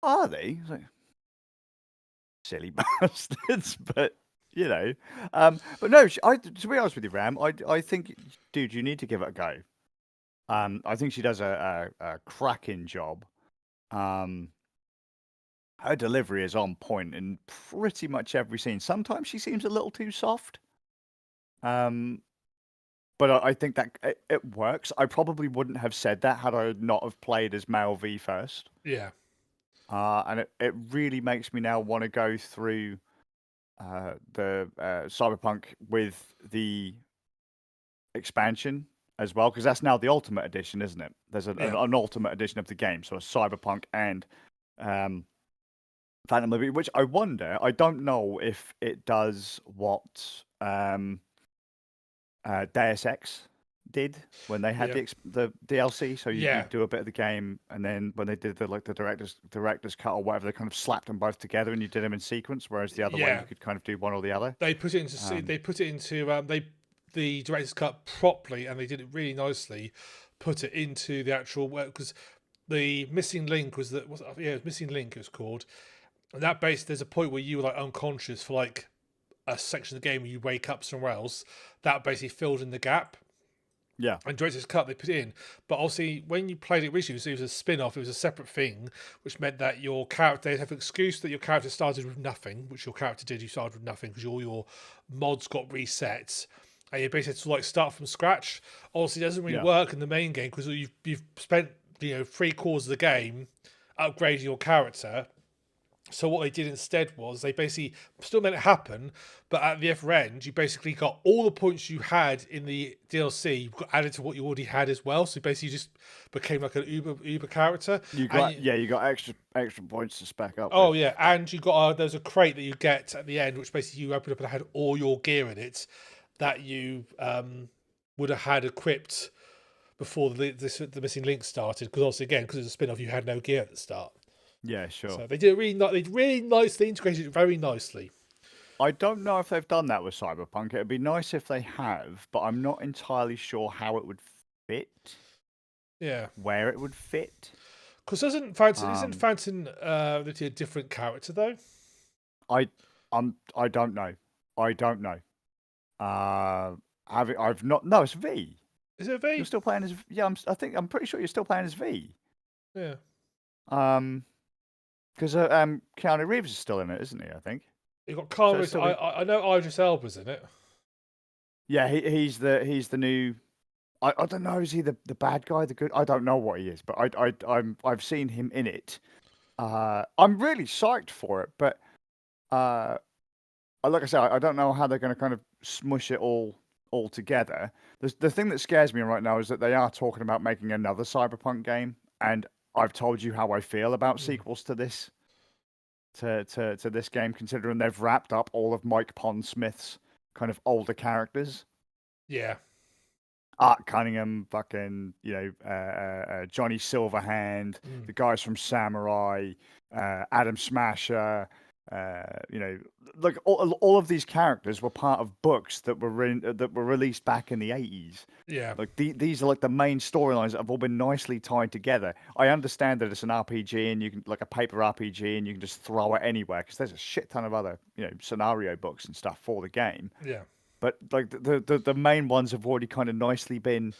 are they? It's like, silly bastards, but you know, but no. To be honest with you, Ram, I think, dude, you need to give it a go. I think she does a cracking job. Her delivery is on point in pretty much every scene. Sometimes she seems a little too soft. But I think that it works. I probably wouldn't have said that had I not have played as Male V first. Yeah. And it really makes me now want to go through the Cyberpunk with the expansion as well, because that's now the Ultimate Edition, isn't it? There's an Ultimate Edition of the game, so a Cyberpunk and Phantom Liberty, which I wonder, I don't know if it does what Deus Ex did when they had the DLC. So you do a bit of the game, and then when they did the director's cut or whatever, they kind of slapped them both together and you did them in sequence. Whereas the other way, you could kind of do one or the other. They put it into the director's cut properly, and they did it really nicely. Put it into the actual work, because the missing link was that missing link it was called, and that basically there's a point where you were like unconscious for like a section of the game where you wake up somewhere else. That basically filled in the gap. Yeah. And director's cut, they put it in. But obviously, when you played it originally, it was a spin-off, it was a separate thing, which meant that your character, they'd have an excuse that your character started with nothing, which your character did, you started with nothing, because all your mods got reset. And you basically had to like start from scratch. Obviously, it doesn't really work in the main game, because you've spent 3/4 of the game upgrading your character. So what they did instead was they basically still made it happen, but at the other end, you basically got all the points you had in the DLC you got added to what you already had as well. So basically, you just became like an Uber character. You got you got extra points to spec up Oh with. yeah, and you got there's a crate that you get at the end, which basically you open up and had all your gear in it that you would have had equipped before the missing link started. Because also again, because it's a spin-off, you had no gear at the start. Yeah, sure. So they did they really nicely integrated it very nicely. I don't know if they've done that with Cyberpunk. It'd be nice if they have, but I'm not entirely sure how it would fit. Yeah, Where it would fit. because isn't Phantom a different character though? I don't know. I don't know. I've not. No, it's V. Is it V? You're still playing as. Yeah, I'm pretty sure you're still playing as V. Yeah. Because Keanu Reeves is still in it, isn't he? I think. You got Carl. So I know Idris Elba's in it. Yeah, he's the new. I don't know. Is he the bad guy, the good? I don't know what he is, but I've seen him in it. I'm really psyched for it, but like I said, I don't know how they're going to kind of smush it all together. The thing that scares me right now is that they are talking about making another Cyberpunk game, and I've told you how I feel about sequels to this to this game, considering they've wrapped up all of Mike Pondsmith's kind of older characters. Yeah. Art Cunningham, fucking, Johnny Silverhand, the guys from Samurai, Adam Smasher, like all of these characters were part of books that were released back in the 80s. Yeah. Like these are like the main storylines that have all been nicely tied together. I understand that it's an RPG and you can like a paper RPG and you can just throw it anywhere because there's a shit ton of other scenario books and stuff for the game. Yeah. But like the main ones have already kind of nicely been.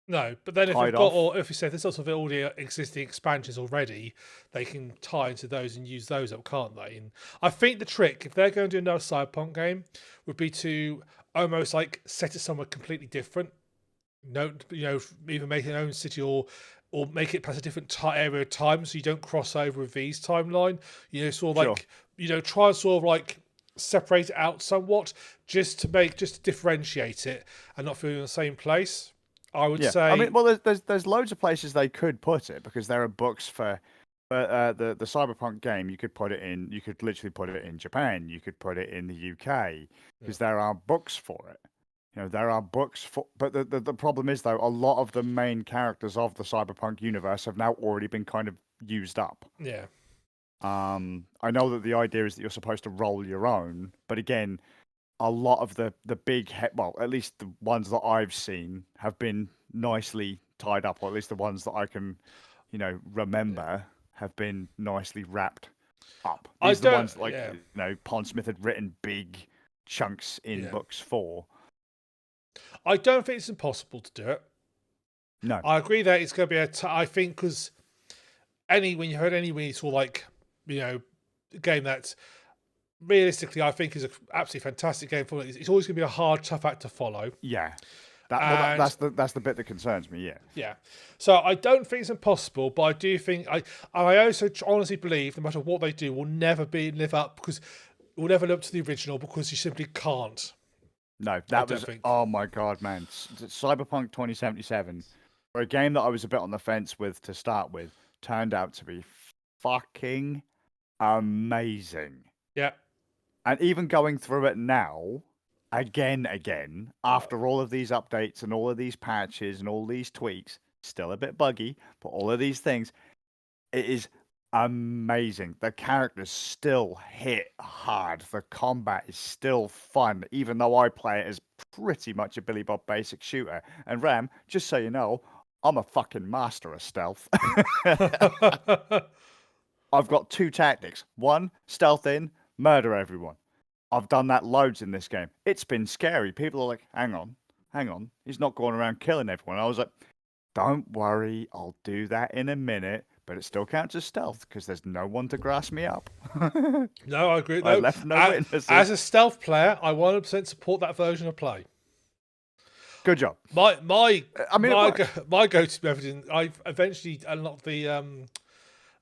No, but then if tied you've got, off. or if you say there's also all the existing expansions already, they can tie into those and use those up, can't they? And I think the trick, if they're going to do another Cyberpunk game, would be to almost like set it somewhere completely different. No, either make it an own city or make it past a different area of time so you don't cross over with V's timeline. Sort of like try and sort of like separate it out somewhat, just to differentiate it and not feel in the same place. I would say. I mean, well, there's loads of places they could put it because there are books for the Cyberpunk game. You could put it in. You could literally put it in Japan. You could put it in the UK because there are books for it. There are books for. But the problem is though, a lot of the main characters of the Cyberpunk universe have now already been kind of used up. Yeah. I know that the idea is that you're supposed to roll your own, but again, a lot of the big at least the ones that I've seen have been nicely tied up, or at least the ones that I can, remember have been nicely wrapped up. These are the ones like Pondsmith had written big chunks in books for. I don't think it's impossible to do it. No, I agree that it's going to be I think because when you heard any sort of like game that realistically I think is an absolutely fantastic game for it. It's always going to be a hard, tough act to follow. Yeah, that's the bit that concerns me. Yeah, yeah. So I don't think it's impossible, but I do think I also honestly believe no matter what they do, will never live up because it will never live up to the original because you simply can't. No, oh my god, man! Cyberpunk 2077, for a game that I was a bit on the fence with to start with, turned out to be fucking amazing. Yeah. And even going through it now, again, after all of these updates and all of these patches and all these tweaks, still a bit buggy, but all of these things, it is amazing. The characters still hit hard. The combat is still fun, even though I play it as pretty much a Billy Bob basic shooter. And Ram, just so you know, I'm a fucking master of stealth. I've got two tactics. One, stealth in, murder everyone. I've done that loads in this game. It's been scary. People are like, hang on. He's not going around killing everyone. I was like, don't worry, I'll do that in a minute. But it still counts as stealth because there's no one to grass me up. No, I agree. I left no witnesses. As a stealth player, I 100% support that version of play. Good job. My go-to method. I've eventually unlocked the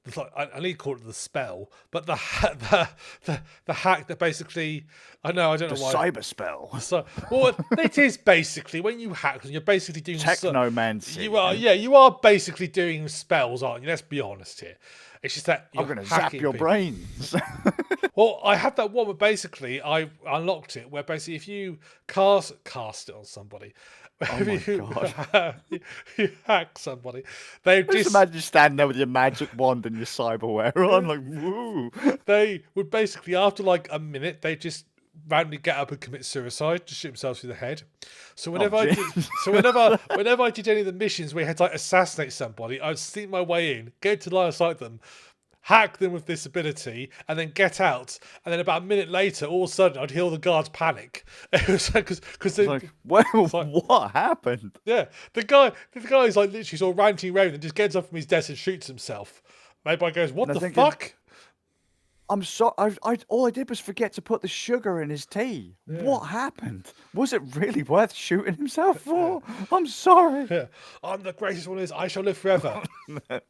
it's like, I need to call it the spell, but the hack that basically, I don't The know why. cyber spell. So, well, it is basically when you hack, you're basically doing Technomancy. you are basically doing spells, aren't you? Let's be honest here. It's just that I'm you're going to zap hacking your people. brains. Well, I had that one where basically I unlocked it, where basically if you cast it on somebody, Oh if my you, God. you hack somebody, they Just imagine you standing there with your magic wand and your cyberware on, like, woo. they would basically after like a minute they just randomly get up and commit suicide to shoot themselves through the head. So whenever I did, jeez. whenever I did any of the missions where you had to like assassinate somebody, I'd sneak my way in, get to line of sight them, hack them with this ability, and then get out. And then about a minute later, all of a sudden, I'd hear the guards panic. It was like because Like, well, like- what happened? yeah, the guy's like literally sort of ranting around and just gets up from his desk and shoots himself. Maybe I goes, "What And the I'm thinking, fuck?" I'm sorry. All I did was forget to put the sugar in his tea. What happened? Was it really worth shooting himself for? I'm sorry. Yeah, I'm the greatest one. Is I shall live forever.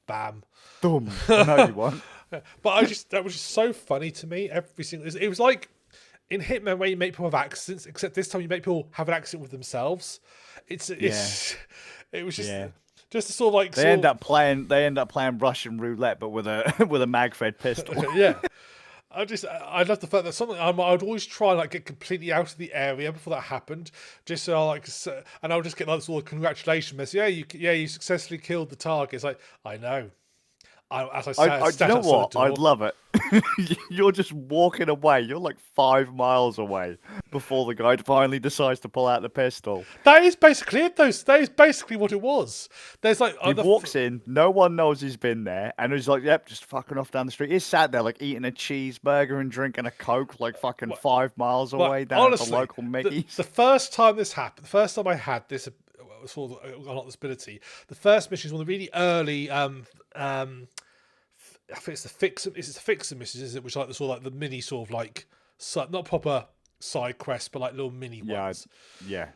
Bam. Dumb. I know you won't. But that was just so funny to me. Every single it was like in Hitman where you make people have accidents, except this time you make people have an accident with themselves. It was just Yeah. just a sort of like They end up playing Russian roulette, but with a with a mag-fed pistol. yeah. I love the fact that something I'd always try and like get completely out of the area before that happened, just so and I'll just get like this all congratulations message. You successfully killed the target. It's like I know. As I said, Do you know what? I'd love it. You're just walking away. You're like 5 miles away before the guy finally decides to pull out the pistol. That is basically it, though. That is basically what it was. There's like He walks in, no one knows he's been there, and he's like, "Yep, just fucking off down the street." He's sat there like eating a cheeseburger and drinking a Coke, like fucking 5 miles away down at the local Mickey's. The first time this happened, the first time I had this sort of unlocked this ability, the first mission is one of the really early I think it's the fixer missions, is it? Which like the sort of like the mini sort of like not proper side quests, but like little mini ones. Yeah.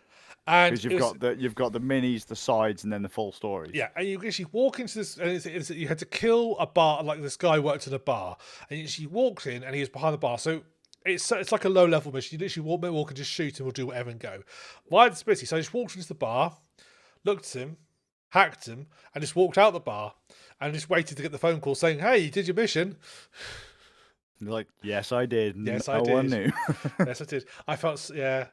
And Because you've got the minis, the sides, and then the full stories. yeah, and you actually walk into this, and you had to kill a bar. Like this guy worked in a bar, and she walked in, and he was behind the bar. So it's like a low level mission. You literally walk and just shoot him or do whatever and go. Why this ability? So I just walked into the bar, looked at him, hacked him, and just walked out the bar, and just waited to get the phone call saying, "Hey, you did your mission." You're like, yes, I did. Yes, no I did. one knew. Yes, I did. I felt, yeah,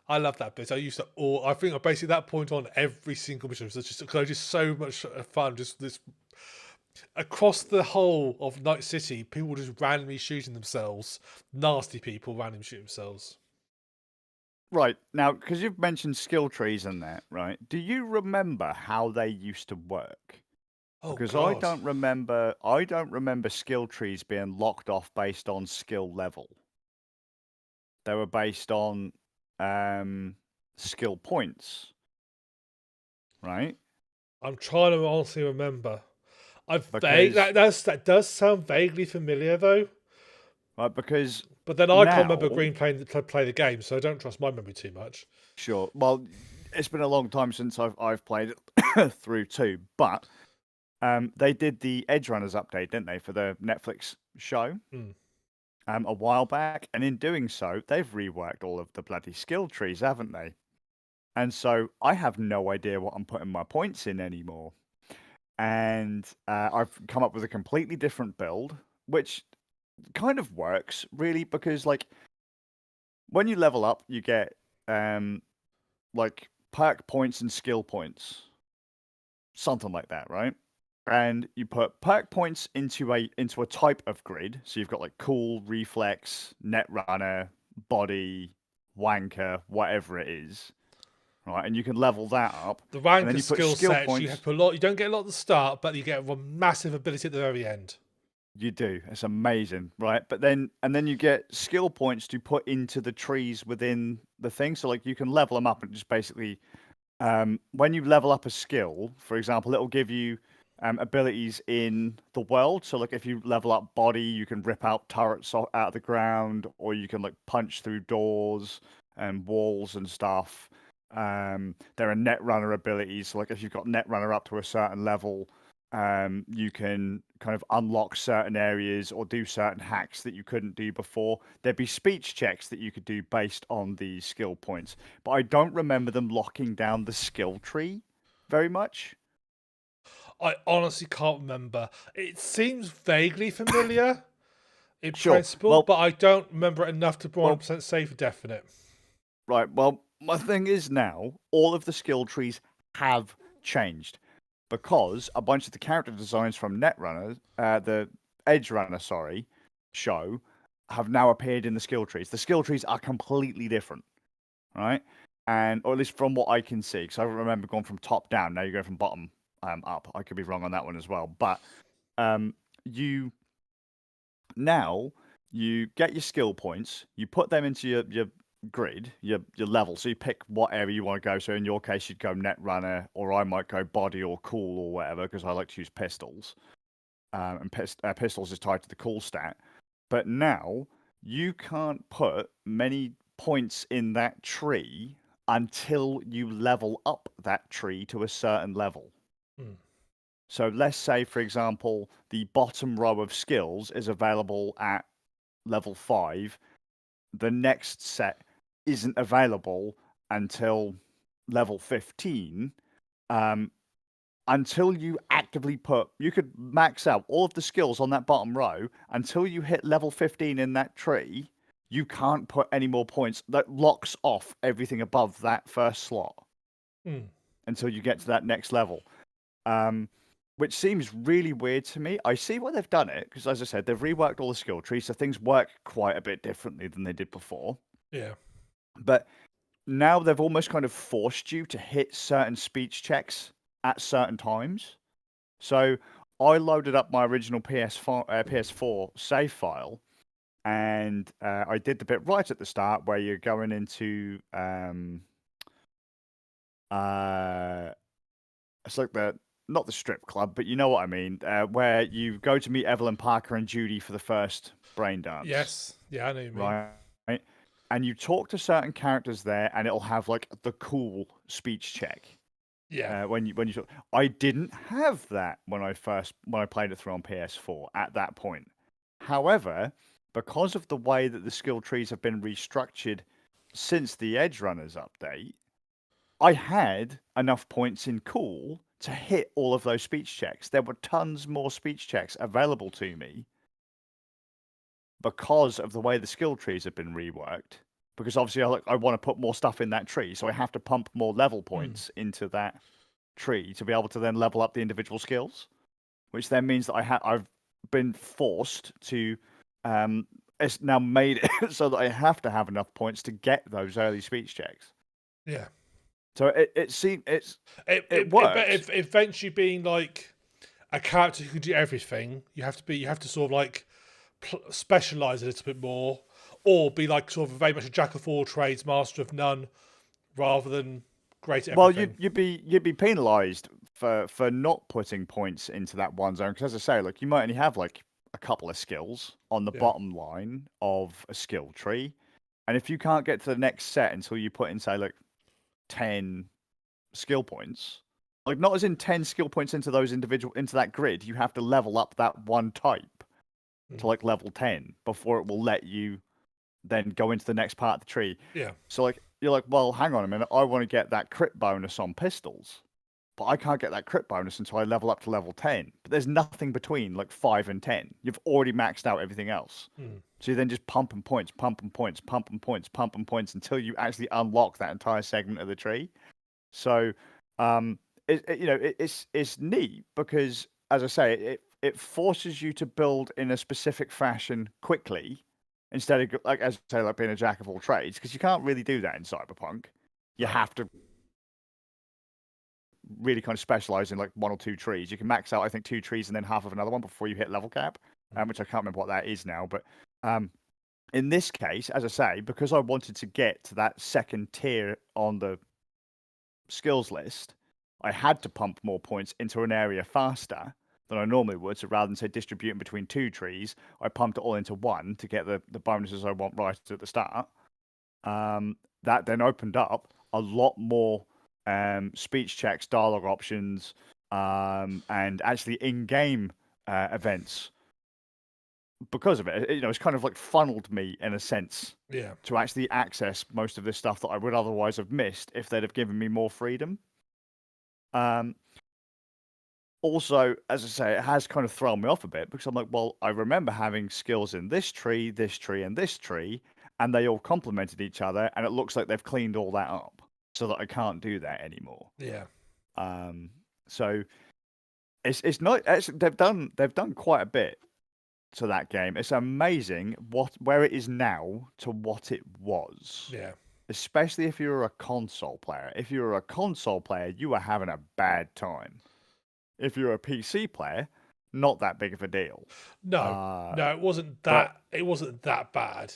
I love that bit. I used to, I think I basically that point on every single mission was just so much fun. Just this across the whole of Night City, people just randomly shooting themselves. Nasty people randomly shooting themselves. Right, now, because you've mentioned skill trees and that, right? Do you remember how they used to work? Oh, Because God. I don't remember skill trees being locked off based on skill level. They were based on skill points, right? I'm trying to honestly remember. Because- That does sound vaguely familiar though. Right, because But then I can't remember now- Green play the game, so I don't trust my memory too much. Sure. Well, it's been a long time since I've played it through too, but they did the Edge Runners update, didn't they, for the Netflix show a while back, and in doing so, they've reworked all of the bloody skill trees, haven't they? And so I have no idea what I'm putting my points in anymore, and I've come up with a completely different build, which kind of works really because like when you level up, you get like perk points and skill points, something like that, right? And you put perk points into a type of grid. So you've got like cool, reflex, net runner, body, wanker, whatever it is, right? And you can level that up. The rank and then and you put skill sets, points. you have a lot. You don't get a lot at the start, but you get a massive ability at the very end. You do. It's amazing, right? But then you get skill points to put into the trees within the thing. So like you can level them up and just basically, when you level up a skill, for example, it'll give you abilities in the world. So like if you level up body, you can rip out turrets out of the ground, or you can like punch through doors and walls and stuff. There are net runner abilities. So like if you've got net runner up to a certain level, You can kind of unlock certain areas or do certain hacks that you couldn't do before. There'd be speech checks that you could do based on the skill points, but I don't remember them locking down the skill tree very much. I honestly can't remember. It seems vaguely familiar in Sure. principle, but I don't remember it enough to be Well, 100% say for definite. right. Well, my thing is now all of the skill trees have changed because a bunch of the character designs from Netrunner, the Edge Runner, sorry, show, have now appeared in the skill trees. The skill trees are completely different, right? And or at least from what I can see, because I remember going from top down. Now you go from bottom up. I could be wrong on that one as well, but you now you get your skill points, you put them into your grid, your level. So you pick what area you want to go. So in your case, you'd go net runner, or I might go body or cool or whatever, because I like to use pistols. And pistols is tied to the cool stat. But now you can't put many points in that tree until you level up that tree to a certain level. Hmm. So let's say, for example, the bottom row of skills is available at level 5. The next set isn't available until level 15. Until you actively you could max out all of the skills on that bottom row until you hit level 15 in that tree. You can't put any more points. That locks off everything above that first slot Hmm. until you get to that next level. Which seems really weird to me. I see why they've done it because, as I said, they've reworked all the skill trees, so things work quite a bit differently than they did before. Yeah. But now they've almost kind of forced you to hit certain speech checks at certain times. So I loaded up my original PS4 save file, and I did the bit right at the start where you're going into it's like the not the strip club, but you know what I mean, where you go to meet Evelyn Parker and Judy for the first brain dance, Yes. Yeah, I know what you mean. right? And you talk to certain characters there, and it'll have like the cool speech check. Yeah. When you talk. I didn't have that when I played it through on PS4 at that point. However, because of the way that the skill trees have been restructured since the Edge Runners update, I had enough points in cool to hit all of those speech checks. There were tons more speech checks available to me because of the way the skill trees have been reworked. Because obviously I want to put more stuff in that tree, so I have to pump more level points into that tree to be able to then level up the individual skills, which then means that I've been forced to it's now made it so that I have to have enough points to get those early speech checks. Yeah. So it works. Eventually being like a character who can do everything, you have to sort of like specialize a little bit more, or be like sort of very much a jack of all trades, master of none, rather than great at Well, everything. you'd be penalised for not putting points into that one zone because, as I say, like you might only have like a couple of skills on the Yeah. bottom line of a skill tree, and if you can't get to the next set until you put in say like 10 skill points, like not as in 10 skill points into that grid, you have to level up that one type to like level 10 before it will let you then go into the next part of the tree. Yeah. So like you're like, well, hang on a minute, I want to get that crit bonus on pistols, but I can't get that crit bonus until I level up to level 10. But there's nothing between like 5 and 10. You've already maxed out everything else. So you then just pumping points, pumping points, pumping points, pumping points until you actually unlock that entire segment of the tree. So it's neat because, as I say, it forces you to build in a specific fashion quickly instead of like as I say, like being a jack of all trades, because you can't really do that in Cyberpunk. You have to really kind of specialize in like one or two trees. You can max out, I think, 2 trees and then half of another one before you hit level cap, which I can't remember what that is now. But in this case, as I say, because I wanted to get to that second tier on the skills list, I had to pump more points into an area faster than I normally would. So rather than say distributing between 2 trees, I pumped it all into one to get the bonuses I want right at the start. That then opened up a lot more speech checks, dialogue options, and actually in-game events because of it. It's kind of like funneled me in a sense Yeah. to actually access most of this stuff that I would otherwise have missed if they'd have given me more freedom. Um, Also, as I say, it has kind of thrown me off a bit because I'm like, well, I remember having skills in this tree, and this tree, and they all complemented each other, and it looks like they've cleaned all that up so that I can't do that anymore. Yeah. So it's not actually they've done quite a bit to that game. It's amazing where it is now to what it was. Yeah. Especially if you're a console player. If you're a console player, you are having a bad time. If you're a PC player, not that big of a deal. No, Uh, no, it wasn't but that. It wasn't that bad.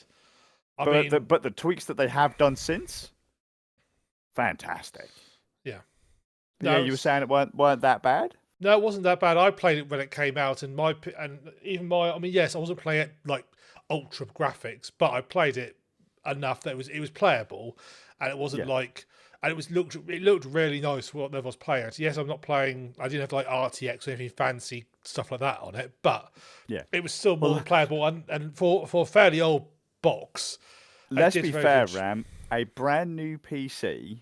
I but mean, the tweaks that they have done since, fantastic. yeah. But yeah, No, you were saying it weren't that bad. no, it wasn't that bad. I played it when it came out, and even my. I mean, yes, I wasn't playing it like ultra graphics, but I played it enough that it was playable, and it wasn't Yeah. like. And it looked really nice for what I was playing. Yes, I'm not playing. I didn't have like RTX or anything fancy stuff like that on it, but Yeah. it was still more Well, than playable. And for a fairly old box, it let's did be very fair, good. Ram. A brand new PC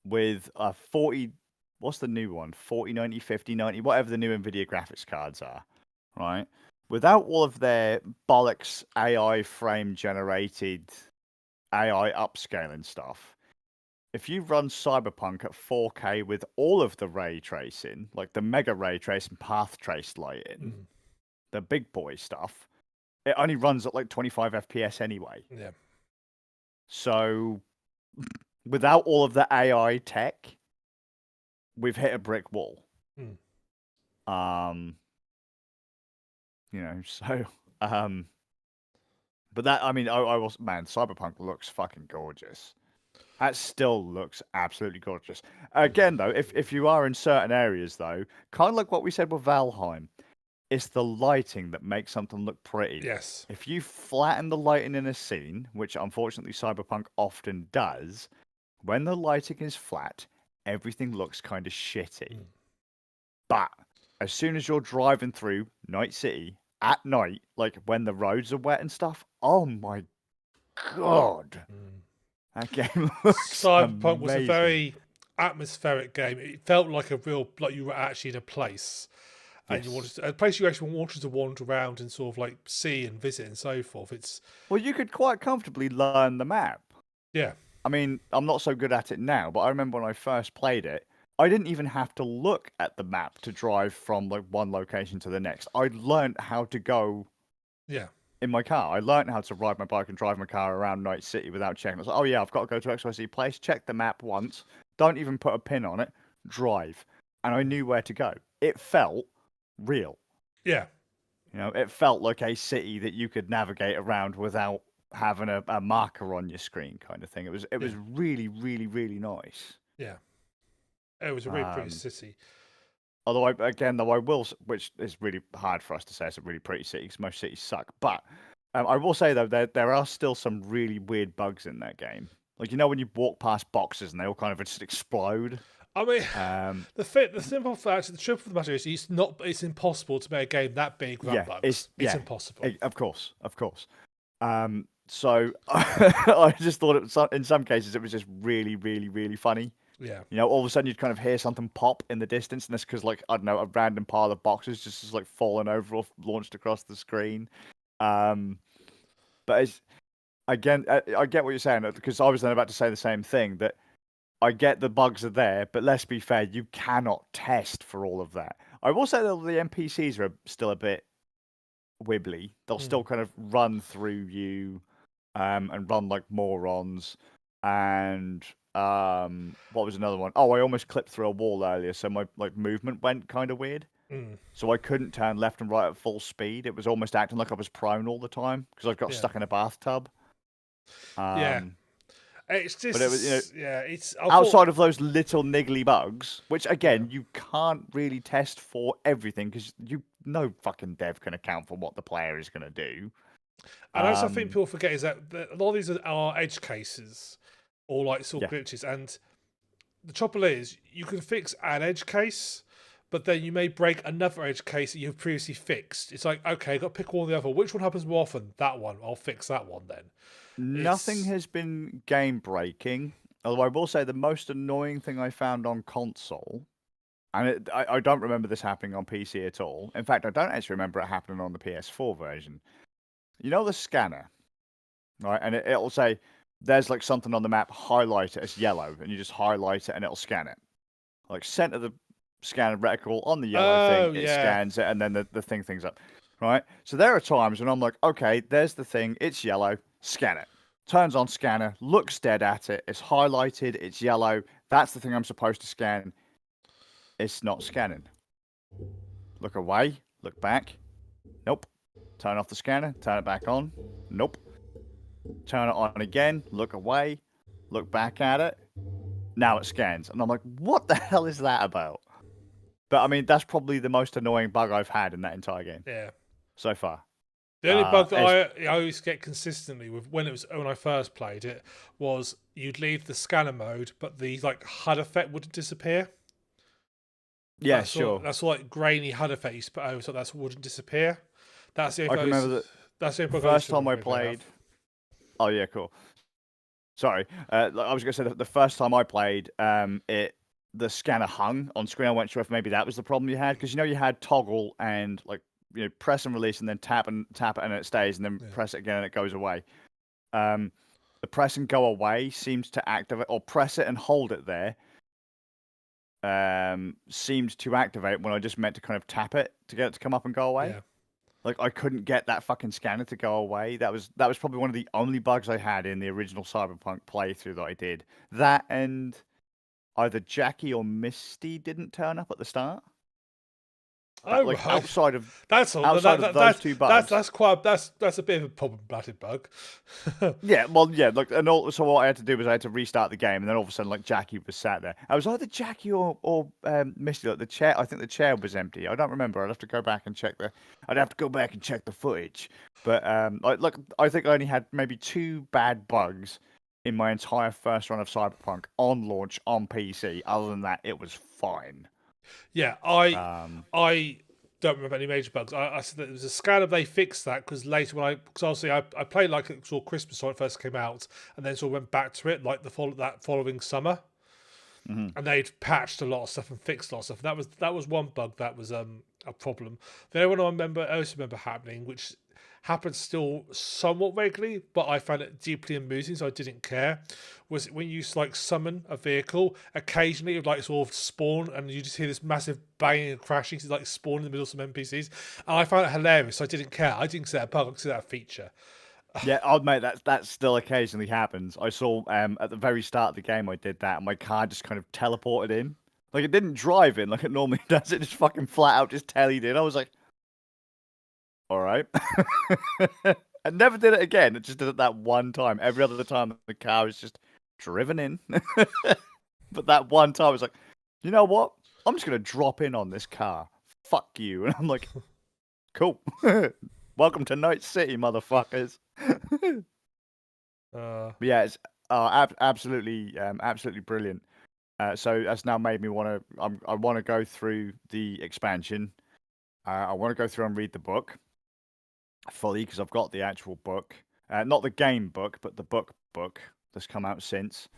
with a 40. What's the new one? 4090, 5090, whatever the new NVIDIA graphics cards are, right? Without all of their bollocks AI frame generated AI upscaling stuff, if you run Cyberpunk at 4K with all of the ray tracing, like the mega ray tracing, path trace lighting, the big boy stuff, it only runs at like 25 FPS anyway. Yeah. So without all of the AI tech, we've hit a brick wall. So but that, I mean, I was, man, Cyberpunk looks fucking gorgeous. That still looks absolutely gorgeous. Again, though, if you are in certain areas, though, kind of like what we said with Valheim, it's the lighting that makes something look pretty. Yes. If you flatten the lighting in a scene, which unfortunately Cyberpunk often does, when the lighting is flat, everything looks kind of shitty. But as soon as you're driving through Night City at night, like when the roads are wet and stuff, oh my god. That game looks Cyberpunk was a amazing. very atmospheric game. It felt like like you were actually in a place, and you wanted a place you actually wanted to wander around and sort of like see and visit and so forth. Well, you could quite comfortably learn the map. Yeah. I mean, I'm not so good at it now, but I remember when I first played it, I didn't even have to look at the map to drive from like one location to the next. I learned how to go Yeah. in my car. I learned how to ride my bike and drive my car around Night City without checking. I was like, oh yeah, I've got to go to XYZ place, check the map once, don't even put a pin on it, drive. And I knew where to go. It felt real. Yeah. It felt like a city that you could navigate around without having a marker on your screen kind of thing. It was really, really, really nice. Yeah. It was a really pretty city. Although, I will, which is really hard for us to say, it's a really pretty city because most cities suck. But I will say, though, there are still some really weird bugs in that game. Like, when you walk past boxes and they all kind of just explode. I mean, the simple fact, the truth of the matter is, it's impossible to make a game that big without bugs. It's impossible. Of course. So I just thought in some cases it was just really, really, really funny. Yeah. All of a sudden you'd kind of hear something pop in the distance, and that's because, like, I don't know, a random pile of boxes just is like falling over or launched across the screen. But I get what you're saying, because I was then about to say the same thing, that I get the bugs are there, but let's be fair, you cannot test for all of that. I will say that the NPCs are still a bit wibbly. They'll still kind of run through you, and run like morons. And what was another one? Oh, I almost clipped through a wall earlier, so my movement went kind of weird. So I couldn't turn left and right at full speed. It was almost acting like I was prone all the time because I got stuck in a bathtub. Yeah. It's just, but it was, it's outside of those little niggly bugs, which again you can't really test for everything because no fucking dev can account for what the player is going to do. And that's something people forget is that a lot of these are edge cases or like sort of glitches, and the trouble is you can fix an edge case, but then you may break another edge case that you've previously fixed. It's like, okay, got to pick one or the other. Which one happens more often? That one. I'll fix that one then. Nothing It's has been game breaking. Although I will say the most annoying thing I found on console, and I don't remember this happening on PC at all. In fact, I don't actually remember it happening on the PS4 version. You know the scanner, right? And it'll say there's like something on the map, highlight it as yellow, and you just highlight it and it'll scan it. Like center the scanner reticle on the yellow thing, oh it yeah, scans it, and then the thing's up. Right? So there are times when I'm like, okay, there's the thing, it's yellow, scan it. Turns on scanner, looks dead at it, it's highlighted, it's yellow, that's the thing I'm supposed to scan. It's not scanning. Look away, look back. Nope. Turn off the scanner, turn it back on. Nope. Turn it on again, look away, look back at it. Now it scans. And I'm like, what the hell is that about? But I mean, that's probably the most annoying bug I've had in that entire game yeah. so far. The only bug that It's, I always get consistently with when I first played it was you'd leave the scanner mode, but the like HUD effect wouldn't disappear. yeah, sure. That's all like grainy HUD effect you put over, so that wouldn't disappear. That's the I only can remember that that's the only bug first time I remember they played. have. Oh yeah, cool. Sorry, I was going to say that the first time I played, the scanner hung on screen. I wasn't sure if maybe that was the problem you had, because you had toggle and like press and release and then tap it and it stays, and then press it again and it goes away. The press and go away seems to activate, or press it and hold it there. Seemed to activate when I just meant to kind of tap it to get it to come up and go away. Yeah. Like I couldn't get that fucking scanner to go away. That was probably one of the only bugs I had in the original Cyberpunk playthrough that I did. That and either Jackie or Misty didn't turn up at the start. Oh Like right. outside of That's all. outside of those two bugs. That's a bit of a problematic bug. Yeah, well, yeah, like, and so what I had to do was I had to restart the game, and then all of a sudden, like, Jackie was sat there. I was either Jackie or Misty. Like the chair, I think the chair was empty. I don't remember. I'd have to go back and check the footage. But I think I only had maybe 2 bad bugs in my entire first run of Cyberpunk on launch on PC. Other than that, it was fine. Yeah, I don't remember any major bugs. I said that there was a scanner. They fixed that because later because obviously I played like it saw Christmas when it first came out, and then sort of went back to it like that following summer, and they'd patched a lot of stuff and fixed a lot of stuff. That was one bug that was a problem. The other one I also remember happening, which happens still somewhat regularly, but I found it deeply amusing, so I didn't care. Was when you like summon a vehicle, occasionally it would like sort of spawn, and you just hear this massive banging and crashing. It's like spawn in the middle of some NPCs, and I found it hilarious. So I didn't care. I didn't consider that a bug. I consider that a feature. Yeah, I'll admit that still occasionally happens. I saw at the very start of the game I did that, and my car just kind of teleported in. Like it didn't drive in like it normally does. It just fucking flat out just tellied in. I was like, all right. I never did it again. It just did it that one time. Every other time the car was just driven in. But that one time I was like, you know what? I'm just gonna drop in on this car. Fuck you. And I'm like, cool. Welcome to Night City, motherfuckers. But yeah, it's absolutely brilliant. So that's now made me want to. I want to go through the expansion. I want to go through and read the book fully because I've got the actual book, not the game book, but the book that's come out since.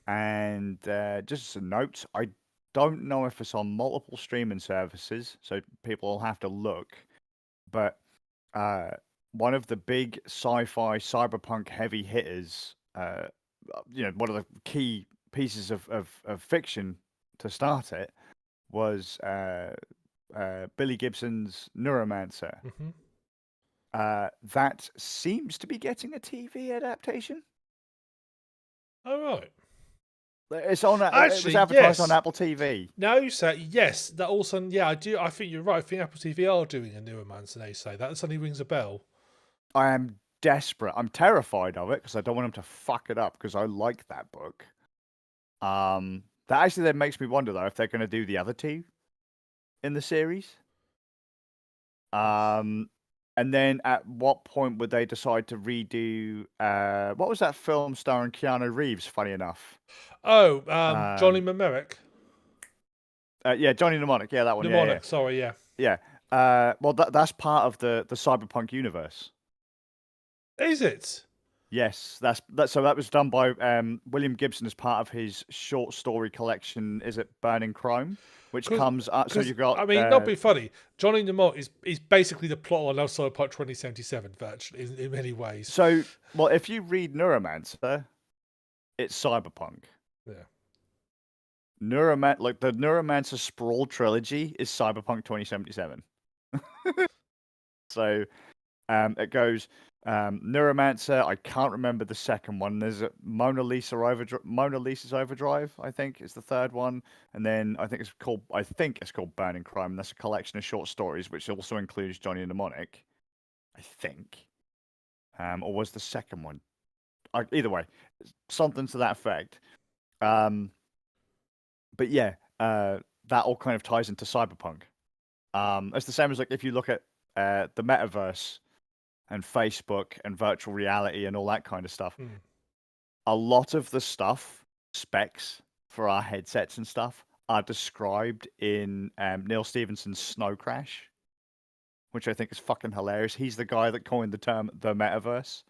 And just a note, I don't know if it's on multiple streaming services, so people will have to look. But one of the big sci-fi cyberpunk heavy hitters, one of the key pieces of fiction to start it was Billy Gibson's Neuromancer. Mm-hmm. That seems to be getting a TV adaptation. Oh right. It's on. Actually, it was advertised yes. on Apple TV. Now you say yes. That also, yeah, I do. I think you're right. I think Apple TV are doing a Neuromancer. They say that suddenly rings a bell. I am desperate. I'm terrified of it because I don't want them to fuck it up because I like that book. That actually then makes me wonder though if they're going to do the other 2 in the series. And then at what point would they decide to redo what was that film starring Keanu Reeves, funny enough? Oh, Johnny Mnemonic. Yeah, Johnny Mnemonic. Yeah, that one. Yeah, Mnemonic, sorry, yeah. yeah. Well, that's part of the Cyberpunk universe. Is it? Yes, that. So that was done by William Gibson as part of his short story collection. Is it Burning Chrome? Which comes up. So Because you've got. I mean, not be funny. Johnny Mnemonic is basically the plot line of Cyberpunk 2077, virtually in many ways. So, well, if you read Neuromancer, it's Cyberpunk. Yeah. Like the Neuromancer Sprawl trilogy is Cyberpunk 2077. So, it goes Neuromancer. I can't remember the second one. There's a Mona Lisa's Overdrive. I think is the third one, and then I think it's called Burning Crime. And that's a collection of short stories, which also includes Johnny Mnemonic. I think, or was the second one? Either way, something to that effect. But yeah, that all kind of ties into Cyberpunk. It's the same as like if you look at the metaverse and Facebook and virtual reality and all that kind of stuff. A lot of the specs for our headsets and stuff are described in Neil Stephenson's Snow Crash, which I think is fucking hilarious. He's the guy that coined the term the metaverse.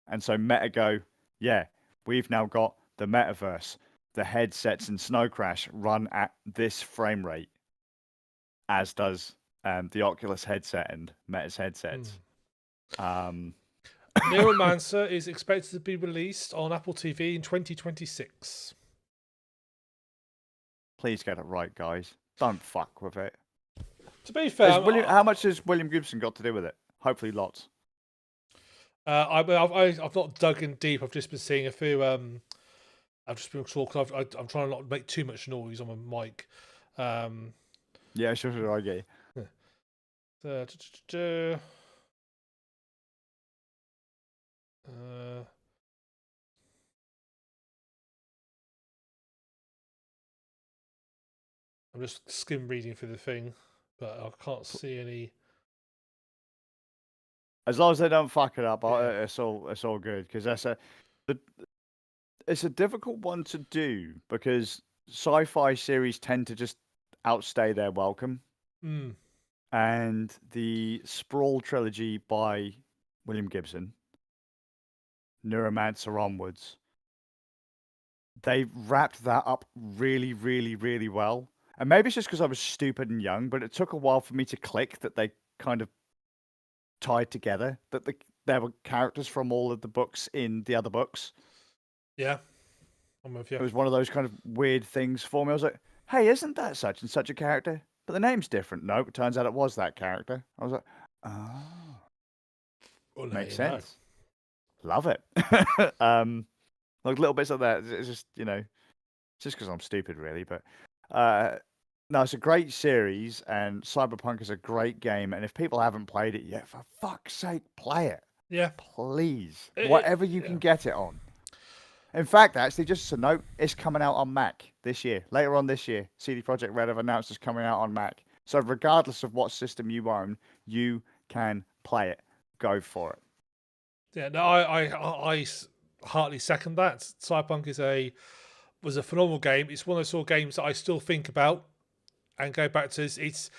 And so Meta go, yeah, we've now got the metaverse. The headsets in Snow Crash run at this frame rate, as does the Oculus headset and Meta's headsets. Neuromancer is expected to be released on Apple TV in 2026. Please get it right, guys. Don't fuck with it. To be fair, how much has William Gibson got to do with it? Hopefully, lots. I've not dug in deep. I've just been seeing a few. I've just been talking. I'm trying to not make too much noise on my mic. Yeah, sure, I get you. I'm just skim reading through the thing, but I can't see any. As long as they don't fuck it up, it's all good because it's a difficult one to do because sci-fi series tend to just outstay their welcome. And the Sprawl trilogy by William Gibson, Neuromancer onwards, they wrapped that up really, really, really well. And maybe it's just because I was stupid and young, but it took a while for me to click that they kind of tied together, that there were characters from all of the books in the other books. Yeah, I'm with you. It was one of those kind of weird things for me. I was like, hey, isn't that such and such a character? But the name's different. No, it turns out it was that character. I was like, oh. Well, makes sense. Love it. Like little bits like that. It's just, just because I'm stupid, really. But no, it's a great series, and Cyberpunk is a great game. And if people haven't played it yet, for fuck's sake, play it. Yeah. Please. Whatever you can get it on. In fact, actually, just a note, it's coming out on Mac this year. Later on this year, CD Projekt Red have announced it's coming out on Mac. So regardless of what system you own, you can play it. Go for it. Yeah, no, I heartily second that. Cyberpunk was a phenomenal game. It's one of those sort of games that I still think about and go back to. It's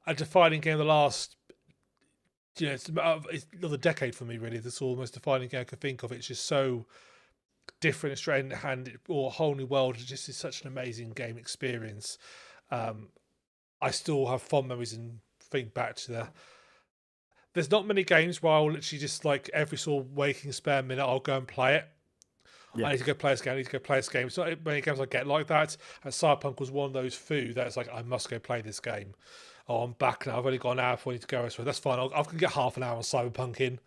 a defining game of the last, it's another decade for me, really. That's almost defining game I could think of. It's just so different and strange, or a whole new world. It just is such an amazing game experience. I still have fond memories and think back to there's not many games where I'll literally just like every sort of waking spare minute I'll go and play it. Yeah. I need to go play this game. I need to go play this game. It's not many games I get like that. And Cyberpunk was one of those few that's like, I must go play this game. Oh, I'm back now. I've only got an hour before I need to go. So that's fine. I can get half an hour on Cyberpunk in.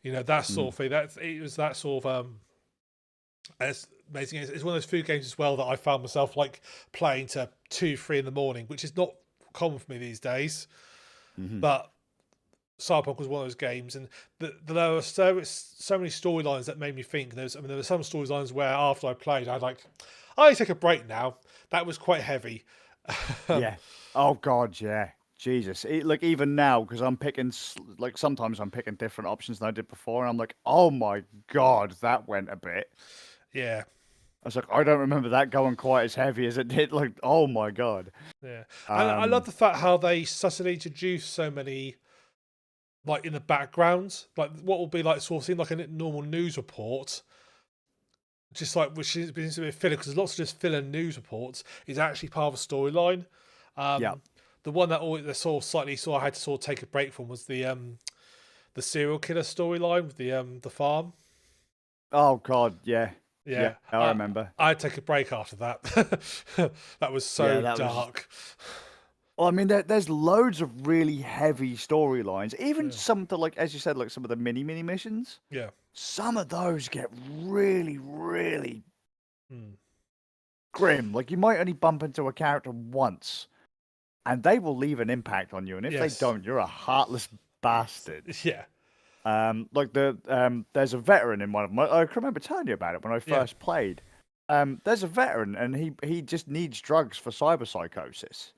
That sort of thing. It was that sort of and it's amazing. It's one of those few games as well that I found myself like playing to 2, 3 in the morning, which is not common for me these days. But Cyberpunk was one of those games, and there were so many storylines that made me think. There were some storylines where after I played, I need to take a break now. That was quite heavy. Yeah. Oh God, yeah. Jesus. Look, even now, because I'm picking, like sometimes I'm picking different options than I did before, and I'm like, oh my God, that went a bit. Yeah. I was like, I don't remember that going quite as heavy as it did. Like, oh my god. Yeah, and I love Um, the fact how they subtly introduce so many, like in the background, like what will be like sort of seem like a normal news report, just like which has been a bit filler because lots of just filler news reports is actually part of a storyline. yeah. The one that always the sort of slightly sort of had to sort of take a break from was the serial killer storyline with the farm. Oh god, yeah, yeah. Yeah, I remember. I'd take a break after that. That was Yeah, so that was. dark. Well, I mean, there's loads of really heavy storylines. Even Yeah, some of the, like, as you said, like some of the mini missions. yeah. Some of those get really, really Mm. grim. Like you might only bump into a character once, and they will leave an impact on you. And if they Yes. don't, you're a heartless bastard. Yeah. Like there's a veteran in one of them. I can remember telling you about it when I Yeah. first played. There's a veteran, and he just needs drugs for cyberpsychosis.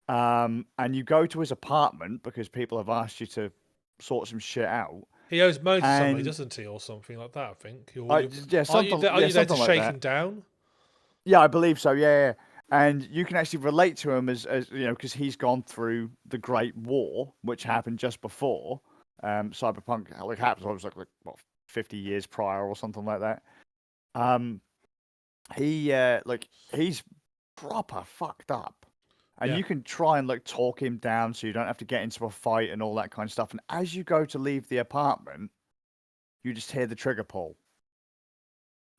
And you go to his apartment because people have asked you to sort some shit out. He owes money to somebody, And doesn't he, or something like that? I think. yeah, something Are you there to something like shake that. him down? Yeah, I believe so. Yeah, yeah. And you can actually relate to him as you know, because he's gone through the Great War, which happened just before Cyberpunk. Like happened, I was like what 50 years prior or something like that. Um, he's proper fucked up, and Yeah. you can try and like talk him down so you don't have to get into a fight and all that kind of stuff. And as you go to leave the apartment, you just hear the trigger pull.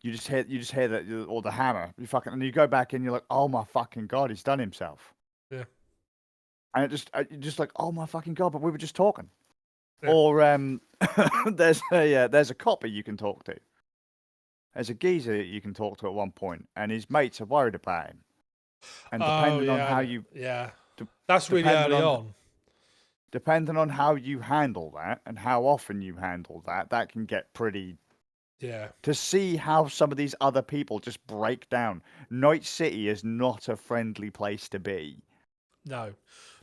You just hear that or the hammer. You fucking and you go back and you're like, oh my fucking god, he's done himself. Yeah. And you're just like, oh my fucking god, but we were just talking. Yeah. Or there's a copper you can talk to. There's a geezer that you can talk to at one point, and his mates are worried about him. And Oh depending on yeah. how you Yeah. de- That's really depending early on on. depending on how you handle that and how often you handle that, that can get pretty. Yeah. To see how some of these other people just break down. Night City is not a friendly place to be. No.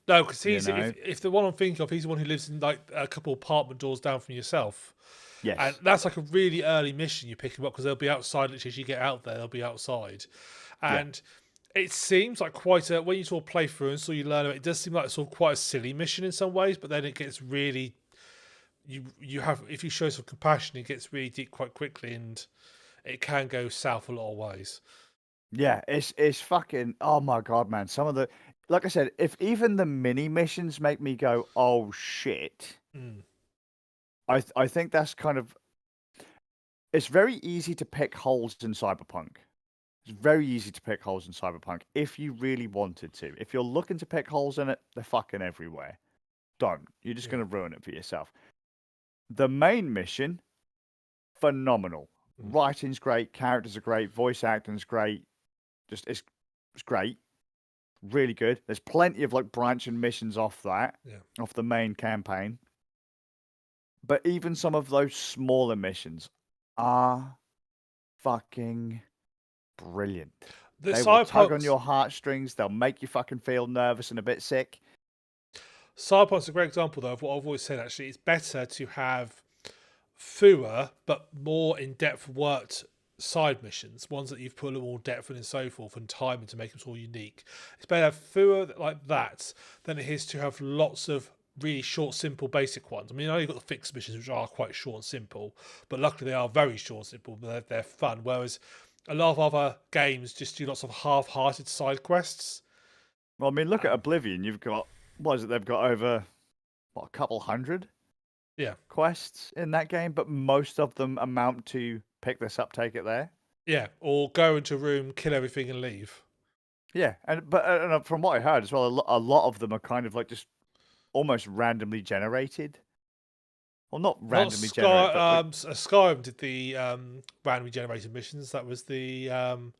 No, because You he's know? if the one I'm thinking of, he's the one who lives in like a couple apartment doors down from yourself. And Yes. that's like a really early mission you pick him up because they'll be outside literally as you get out there, they'll be outside. Yeah. And it seems like quite a when you sort of play through and so you learn it does seem like sort of quite a silly mission in some ways, but then it gets really you have if you show some compassion, it gets really deep quite quickly and it can go south a lot of ways. Yeah, it's fucking oh my god, man. Some of the like I said, if even the mini missions make me go, "Oh shit." Mm. I think that's kind of it's very easy to pick holes in Cyberpunk. It's very easy to pick holes in Cyberpunk if you really wanted to. If you're looking to pick holes in it, they're fucking everywhere. Don't. You're just Yeah. going to ruin it for yourself. The main mission, phenomenal. Mm. Writing's great, characters are great, voice acting's great. Just it's great. Really good. There's plenty of like branching missions off that, Yeah. off the main campaign. But even some of those smaller missions are fucking brilliant. The They will tug on Cyberpunk's your heartstrings. They'll make you fucking feel nervous and a bit sick. Cyberpunk's a great example though of what I've always said actually. It's better to have fewer but more in depth worked side missions, ones that you've put a little more depth in and so forth and time into make them all unique. It's better to have fewer like that than it is to have lots of really short, simple, basic ones. I mean, I know you've got the fixed missions which are quite short and simple, but luckily they are very short and simple, but they're fun. Whereas a lot of other games just do lots of half-hearted side quests. Well, I mean, look at Oblivion. You've got, what is it? They've got over, what, a couple hundred Yeah. quests in that game, but most of them amount to pick this up, take it there. Yeah, or go into a room, kill everything, and leave. Yeah, and from what I heard as well, a lot of them are kind of like just almost randomly generated. Well, not Not randomly generated, but like, Skyrim did the randomly generated missions. That was the what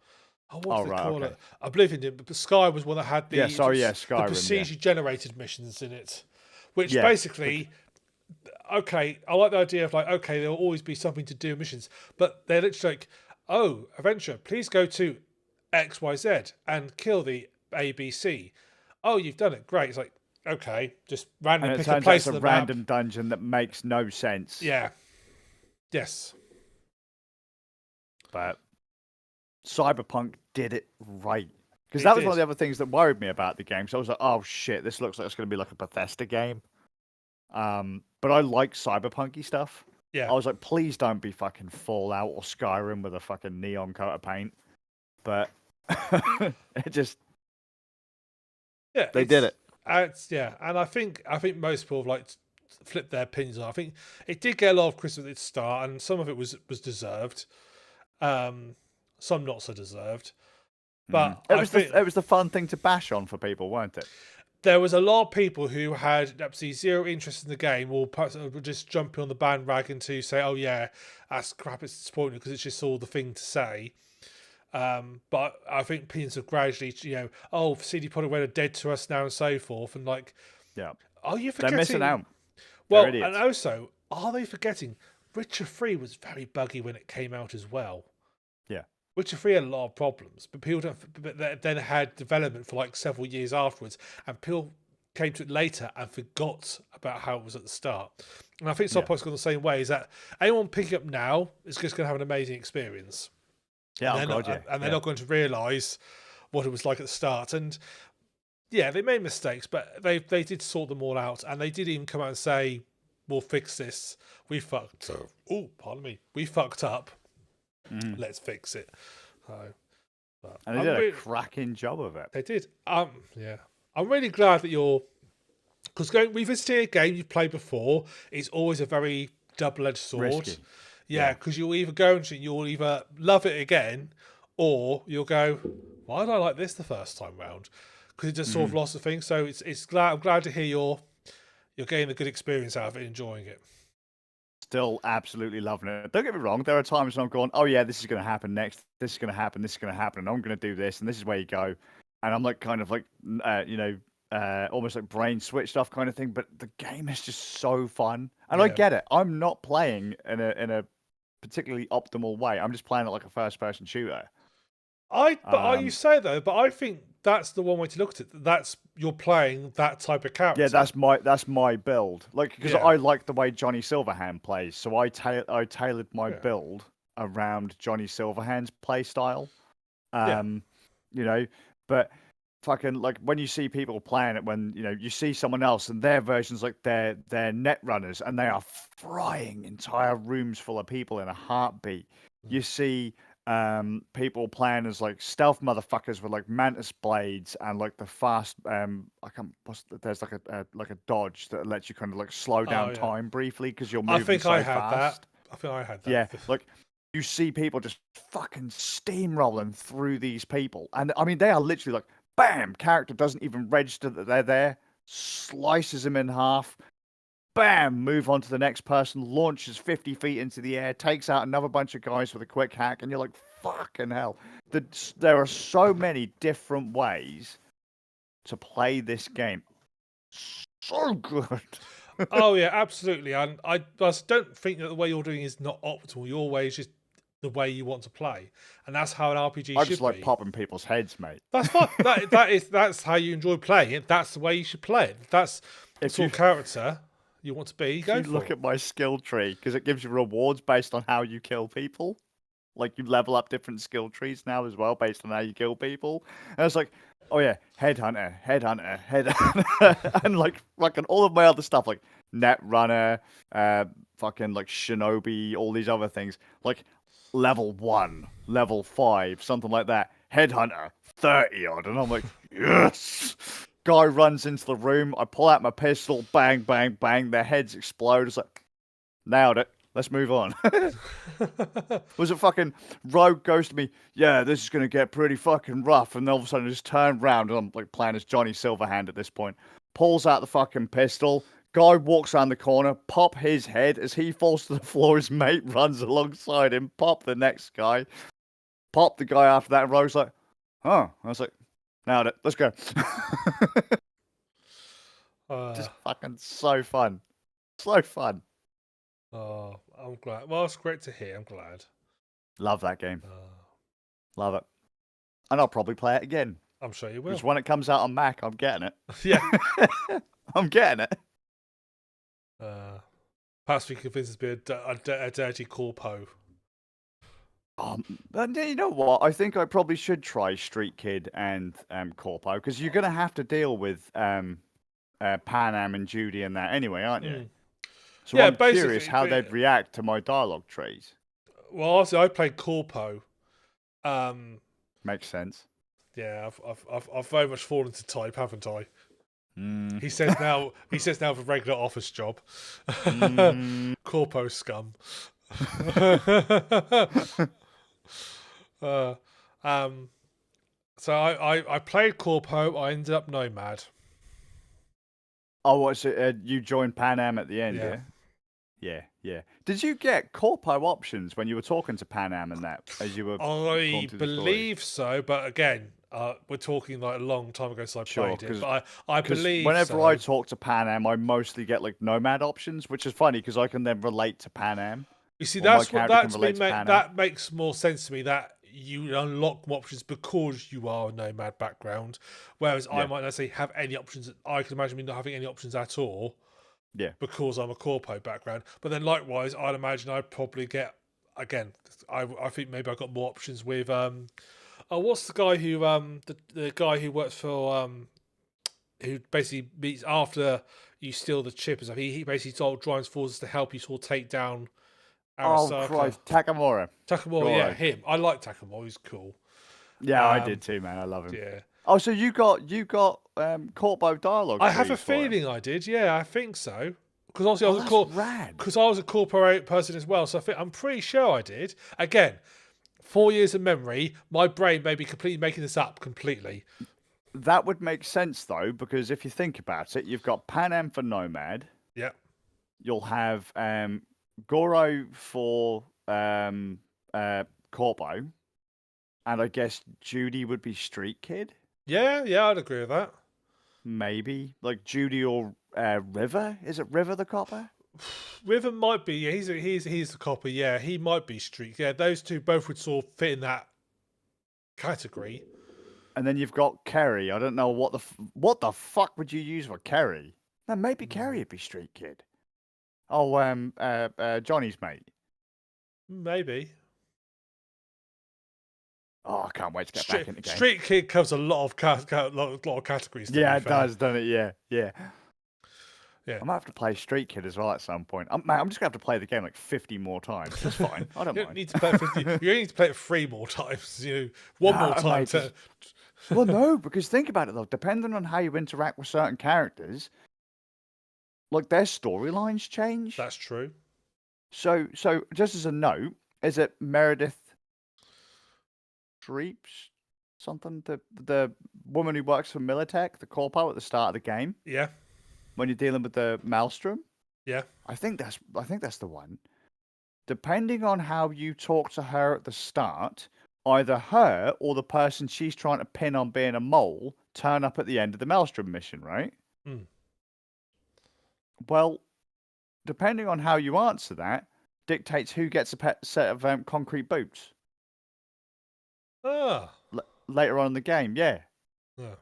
oh do they right, call okay. it? Oblivion did, but Sky was one that had Yeah, sorry, yeah, the Skyrim, yeah. procedure generated missions in it, which Yeah, basically, okay, I like the idea of like, okay, there will always be something to do missions, but they're literally like, oh, adventure, please go to XYZ and kill the ABC. Oh, you've done it, great. It's like, okay, just and randomly it pick a turns out place it's on a the map. random dungeon that makes no sense. Yeah. Yes. But Cyberpunk did it right. Because It that was one of did. the other things that worried me about the game. So I was like, oh shit, this looks like it's going to be like a Bethesda game. But I like cyberpunky stuff. Yeah. I was like, please don't be fucking Fallout or Skyrim with a fucking neon coat of paint. But it just, Yeah. they did it. It's yeah, and I think most people have like flipped their opinions on. I think it did get a lot of criticism at its start, and some of it was deserved. Some not so deserved. But It I was think it was the fun thing to bash on for people, weren't it? there was a lot of people who had absolutely zero interest in the game, or perhaps were just jumping on the bandwagon to say, "Oh yeah, that's crap. It's disappointing because it's just all the thing to say." But I think opinions have gradually, oh, CD Projekt Red are dead to us now and so forth, and like, Yeah. are you They're forgetting? missing out. Well, They're and idiots. also, are they forgetting? Witcher 3 was very buggy when it came out as well. Yeah. Witcher 3 had a lot of problems, but people don't. But they then had development for like several years afterwards, and people came to it later and forgot about how it was at the start. And I think Yeah. Cyberpunk's gone the same way. Is that anyone picking up now is just going to have an amazing experience. Yeah, And oh god, yeah. they're not going to realise what it was like at the start. And yeah, they made mistakes, but they did sort them all out, and they did even come out and say, "We'll fix this. We fucked. Oh, pardon me. We fucked up. Let's fix it." So, but And they did a cracking job of it. they did. Yeah, I'm really glad that you're because revisiting a game you've played before is always a very double-edged sword. Risky. Yeah, because you'll either go and you'll either love it again, or you'll go, "Why did I like this the first time round?" Because it just sort of lost the thing. So I'm glad to hear you're getting a good experience out of it, enjoying it. Still absolutely loving it. Don't get me wrong. There are times when I'm going, oh yeah, this is going to happen next. This is going to happen. This is going to happen. And I'm going to do this. And this is where you go. And I'm like, kind of like, almost like brain switched off kind of thing. But the game is just so fun. And I Yeah. get it. I'm not playing in a particularly optimal way. I'm just playing it like a first person shooter. You say though, but I think that's the one way to look at it. That's you're playing that type of character. Yeah, that's my build. Like, because Yeah. I like the way Johnny Silverhand plays, so I tailored my build around Johnny Silverhand's play style. But fucking like when you see people playing it, when you see someone else and their versions like they're net runners and they are frying entire rooms full of people in a heartbeat. You see people playing as like stealth motherfuckers with like mantis blades and like the fast there's like a dodge that lets you kind of like slow down time briefly because you're moving so fast. I think I had that. Yeah, like you see people just fucking steamrolling through these people, and I mean they are literally like bam, character doesn't even register that they're there, slices them in half, bam, move on to the next person, launches 50 feet into the air, takes out another bunch of guys with a quick hack, and you're like, fucking hell. There are so many different ways to play this game. So good. Oh yeah, absolutely. And I just don't think that the way you're doing is not optimal. Your way is just the way you want to play, and that's how an RPG should I just like be. popping people's heads, mate. That's fine. That's how you enjoy playing it. That's the way you should play it. That's the sort of character you want to be. Go for look it. at my skill tree because it gives you rewards based on how you kill people. Like you level up different skill trees now as well based on how you kill people. And it's like, oh yeah, headhunter, and like fucking all of my other stuff like net runner, fucking like shinobi, all these other things like level 1, level 5, something like that. Headhunter, 30 odd, and I'm like, yes. Guy runs into the room. I pull out my pistol. Bang, bang, bang. Their heads explode. It's like, nailed it. Let's move on. Was it fucking Rogue goes to me? Yeah, this is gonna get pretty fucking rough. And all of a sudden, I just turn around and I'm like playing as Johnny Silverhand at this point. Pulls out the fucking pistol. Guy walks around the corner. Pop his head as he falls to the floor. His mate runs alongside him. Pop the next guy. Pop the guy after that. And Rogue's like, oh. I was like, nailed it. Let's go. Just fucking so fun. So fun. Oh, I'm glad. Well, it's great to hear. I'm glad. Love that game. Love it. And I'll probably play it again. I'm sure you will. Because when it comes out on Mac, I'm getting it. Yeah. I'm getting it. Perhaps we could convince this to be a dirty corpo. But you know what? I think I probably should try Street Kid and Corpo because you're gonna have to deal with Pan Am and Judy and that anyway, aren't you? Mm. So Yeah, I'm curious basically. how they'd react to my dialogue trees. Well, obviously, I played Corpo. Um, Makes sense. yeah, I've very much fallen to type, haven't I? Mm. He says now. He says now, for a regular office job. Mm. Corpo scum. uh, um, so I played Corpo. I ended up Nomad. Oh, what? So you joined Pan Am at the end, Yeah. yeah? Yeah, yeah. Did you get Corpo options when you were talking to Pan Am and that as you were going I through the story? believe so, but again, we're talking like a long time ago since I Sure, played it. But I because believe whenever I so. talk to Pan Am, I mostly get like Nomad options, which is funny because I can then relate to Pan Am, You see, or my that's what character can that's me. relate to Pan Am. That makes more sense to me. That you unlock more options because you are a nomad background, whereas I Yeah, might not say have any options. I can imagine me not having any options at all yeah. because I'm a corpo background. But then likewise, I'd imagine I'd probably get again. I think maybe I got more options with oh, what's the guy who the guy who works for who basically meets after you steal the chip and stuff. He basically sort of drives forces to help you sort of take down Oh Arasaka. Christ, Takamura, Takamori, yeah, Goro. him. I like Takamori. He's cool. Yeah, I did Um, too, man. I love him. yeah, Oh, so you got Corpo dialogue I have a trees for him. feeling I did. Yeah, I think so. Because obviously I Oh, was a that's core, rad. because I was a corporate person as well. So I'm pretty sure I did. Again, 4 years of memory. My brain may be completely making this up completely. That would make sense though, because if you think about it, you've got Pan Am for Nomad. Yeah, You'll have Goro for Corpo, and I guess Judy would be Street Kid, yeah, I'd agree with that. maybe like Judy or River. Is it River the copper? River might be. Yeah, he's the copper. Yeah, he might be streak. Yeah, those two both would sort of fit in that category. And then you've got Kerry. I don't know what the fuck would you use for Kerry? No, maybe Kerry would be Street Kid. Oh, Johnny's mate. Maybe. Oh, I can't wait to get back in the game. Street Kid covers a lot of lot of categories. To Yeah, be it fair. does, doesn't it? Yeah, yeah. Yeah. I might have to play Street Kid as well at some point. Mate, I'm just gonna have to play the game like 50 more times. That's fine. I don't You don't mind. need to play it 50. You only need to play it 3 more times. One Nah, more time mate, to. well, no, because think about it though. Depending on how you interact with certain characters, like their storylines change. That's true. So just as a note, is it Meredith Streeps something? The woman who works for Militech, the corpo at the start of the game Yeah. when you're dealing with the Maelstrom. Yeah. I think that's the one. Depending on how you talk to her at the start, either her or the person she's trying to pin on being a mole turn up at the end of the Maelstrom mission, right? Mm. Well, depending on how you answer that, dictates who gets a set of concrete boots Ah. later on in the game. Yeah. Yeah.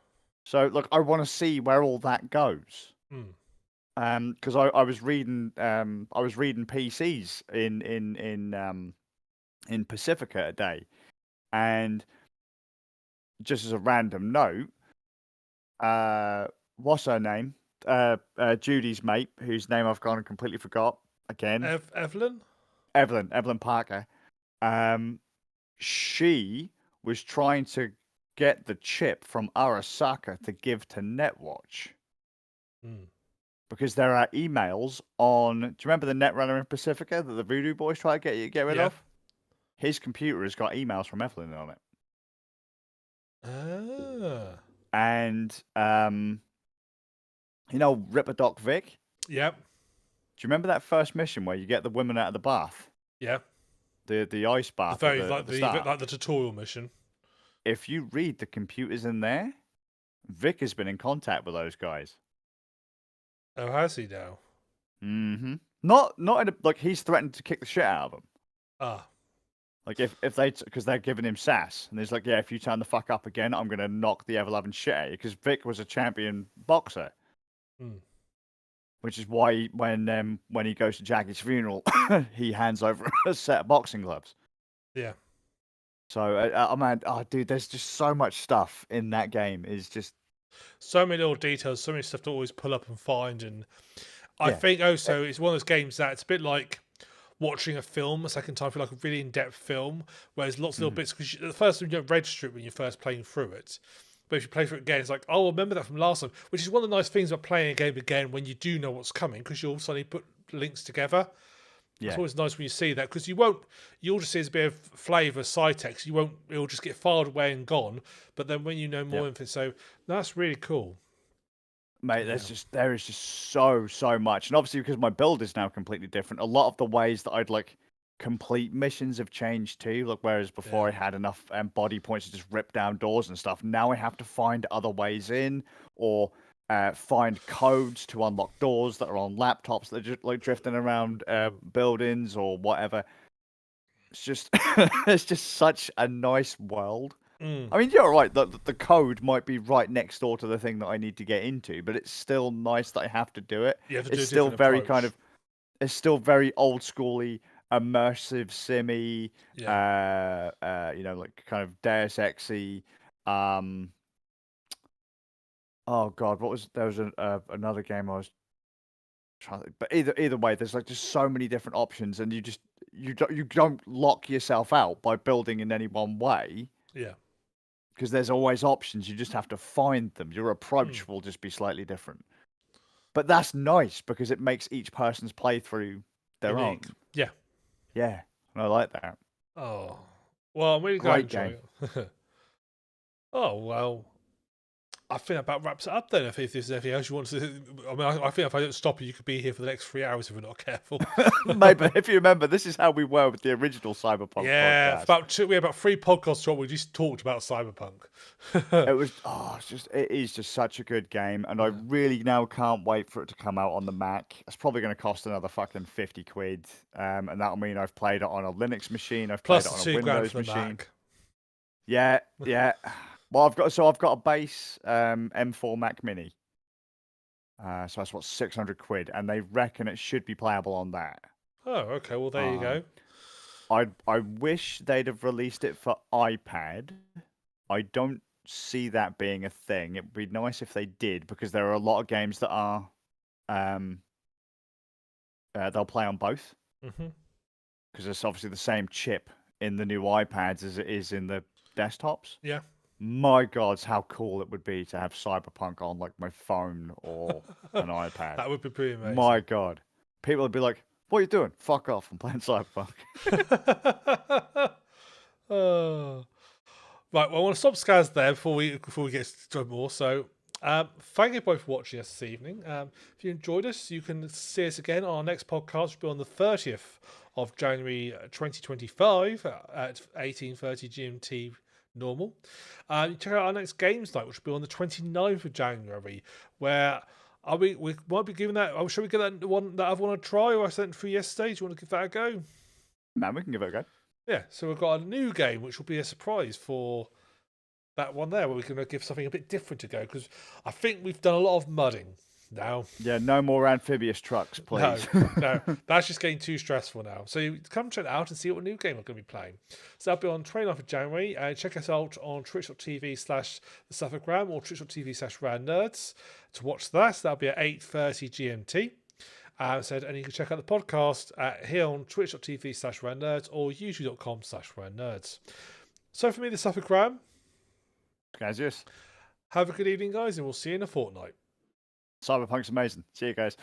So, look, I want to see where all that goes. Mm. Because I was reading PCs in Pacifica today, and just as a random note, what's her name? Judy's mate, whose name I've gone and completely forgot again. Evelyn. Evelyn Parker. She was trying to get the chip from Arasaka to give to Netwatch. Mm. Because there are emails on. Do you remember the Netrunner in Pacifica that the Voodoo Boys try to get rid of? His computer has got emails from Evelyn on it. Ah. And Ripper Doc Vic? Yep. Do you remember that first mission where you get the women out of the bath? Yeah. The ice bath. Like the start? like the tutorial mission. If you read the computers in there, Vic has been in contact with those guys. Oh, has he now? Mm-hmm. Not in like he's threatened to kick the shit out of them. Ah. Like if they because they're giving him sass and he's like, yeah, if you turn the fuck up again, I'm gonna knock the ever-loving shit out of you. Because Vic was a champion boxer, which is why when he goes to Jackie's funeral, he hands over a set of boxing gloves. Yeah. So, man, oh, dude, there's just so much stuff in that game. Is just So many little details, so many stuff to always pull up and find. And I yeah, think eh, also it's one of those games that it's a bit like watching a film a second time for like a really in-depth film, where there's lots of little mhm, bits. Because the first time you don't register it when you're first playing through it, but if you play through it again, it's like, oh, I remember that from last time. Which is one of the nice things about playing a game again when you do know what's coming, because you'll suddenly put links together. It's yeah, always nice when you see that because you'll just see as a bit of flavour, side text. You won't, it'll just get filed away and gone. But then when you know more yep. info, so that's really cool. Mate, Yeah, there is just so much, and obviously because my build is now completely different, a lot of the ways that I'd like complete missions have changed too. Like whereas before yeah, I had enough body points to just rip down doors and stuff, now I have to find other ways in or find codes to unlock doors that are on laptops that are just like drifting around buildings or whatever. It's just it's just such a nice world. mm. I mean, you're right. The code might be right next door to the thing that I need to get into, but it's still nice that I have to do it. You have to do It's a still different very kind approach. of, it's still very old schooly, immersive, simmy, Yeah, like kind of Deus Exy. Um, oh God, there was another game I was trying to, but either way, there's like just so many different options, and you don't lock yourself out by building in any one way yeah, because there's always options. You just have to find them. Your mm. approach will just be slightly different. But that's nice because it makes each person's playthrough their Unique. own. Yeah. Yeah, and I like that. Oh, well, I'm really glad you Great enjoy game. it. Oh well, I think that about wraps it up then. If there's anything else you want to, I mean, I think if I don't stop you, you could be here for the next 3 hours if we're not careful. Maybe if you remember, this is how we were with the original Cyberpunk Yeah, podcast. we had about 3 podcasts where we just talked about Cyberpunk. It was it is just such a good game, and I Yeah. really now can't wait for it to come out on the Mac. It's probably going to cost another fucking 50 quid, and that'll mean I've played it on a Linux machine, I've played Plus it the on a 2 grand Windows for the machine. Mac. Yeah, yeah. Well, I've got a base M4 Mac Mini, so that's what 600 quid, and they reckon it should be playable on that. Oh, okay. Well, there you Um, go. I wish they'd have released it for iPad. I don't see that being a thing. It would be nice if they did because there are a lot of games that are um they'll play on both Hmm. because it's obviously the same chip in the new iPads as it is in the desktops. Yeah. My God, how cool it would be to have Cyberpunk on like my phone or an iPad. That would be pretty My amazing. God, people would be like, "What are you doing? Fuck off! I'm playing Cyberpunk." Oh. Right, well, I want to stop Skazz there before we get to more. So, thank you both for watching us this evening. If you enjoyed us, you can see us again on our next podcast, which will be on the 30th of January 2025 at 18:30 GMT normal. Check out our next games night, which will be on the 29th of January, where we might be giving that. Oh, shall we get that other one a try? Or I sent through yesterday. Do you want to give that a go? Man, we can give it a go. Yeah, so we've got a new game which will be a surprise for that one there, where we can give something a bit different to go because I think we've done a lot of mudding now. Yeah, no more amphibious trucks, No, please. no, that's just getting too stressful now. So you come check it out and see what new game we're going to be playing. So that'll be on 29th of January. Check us out on twitch.tv/the Suffolkgram or twitch.tv/RandNerds to watch that. So that'll be at 8:30 GMT. And you can check out the podcast here on twitch.tv/RandNerds or youtube.com/RandNerds. So for me, the Suffolkgram, Guys, have a good evening, guys, and we'll see you in a fortnight. Cyberpunk's amazing. See you guys.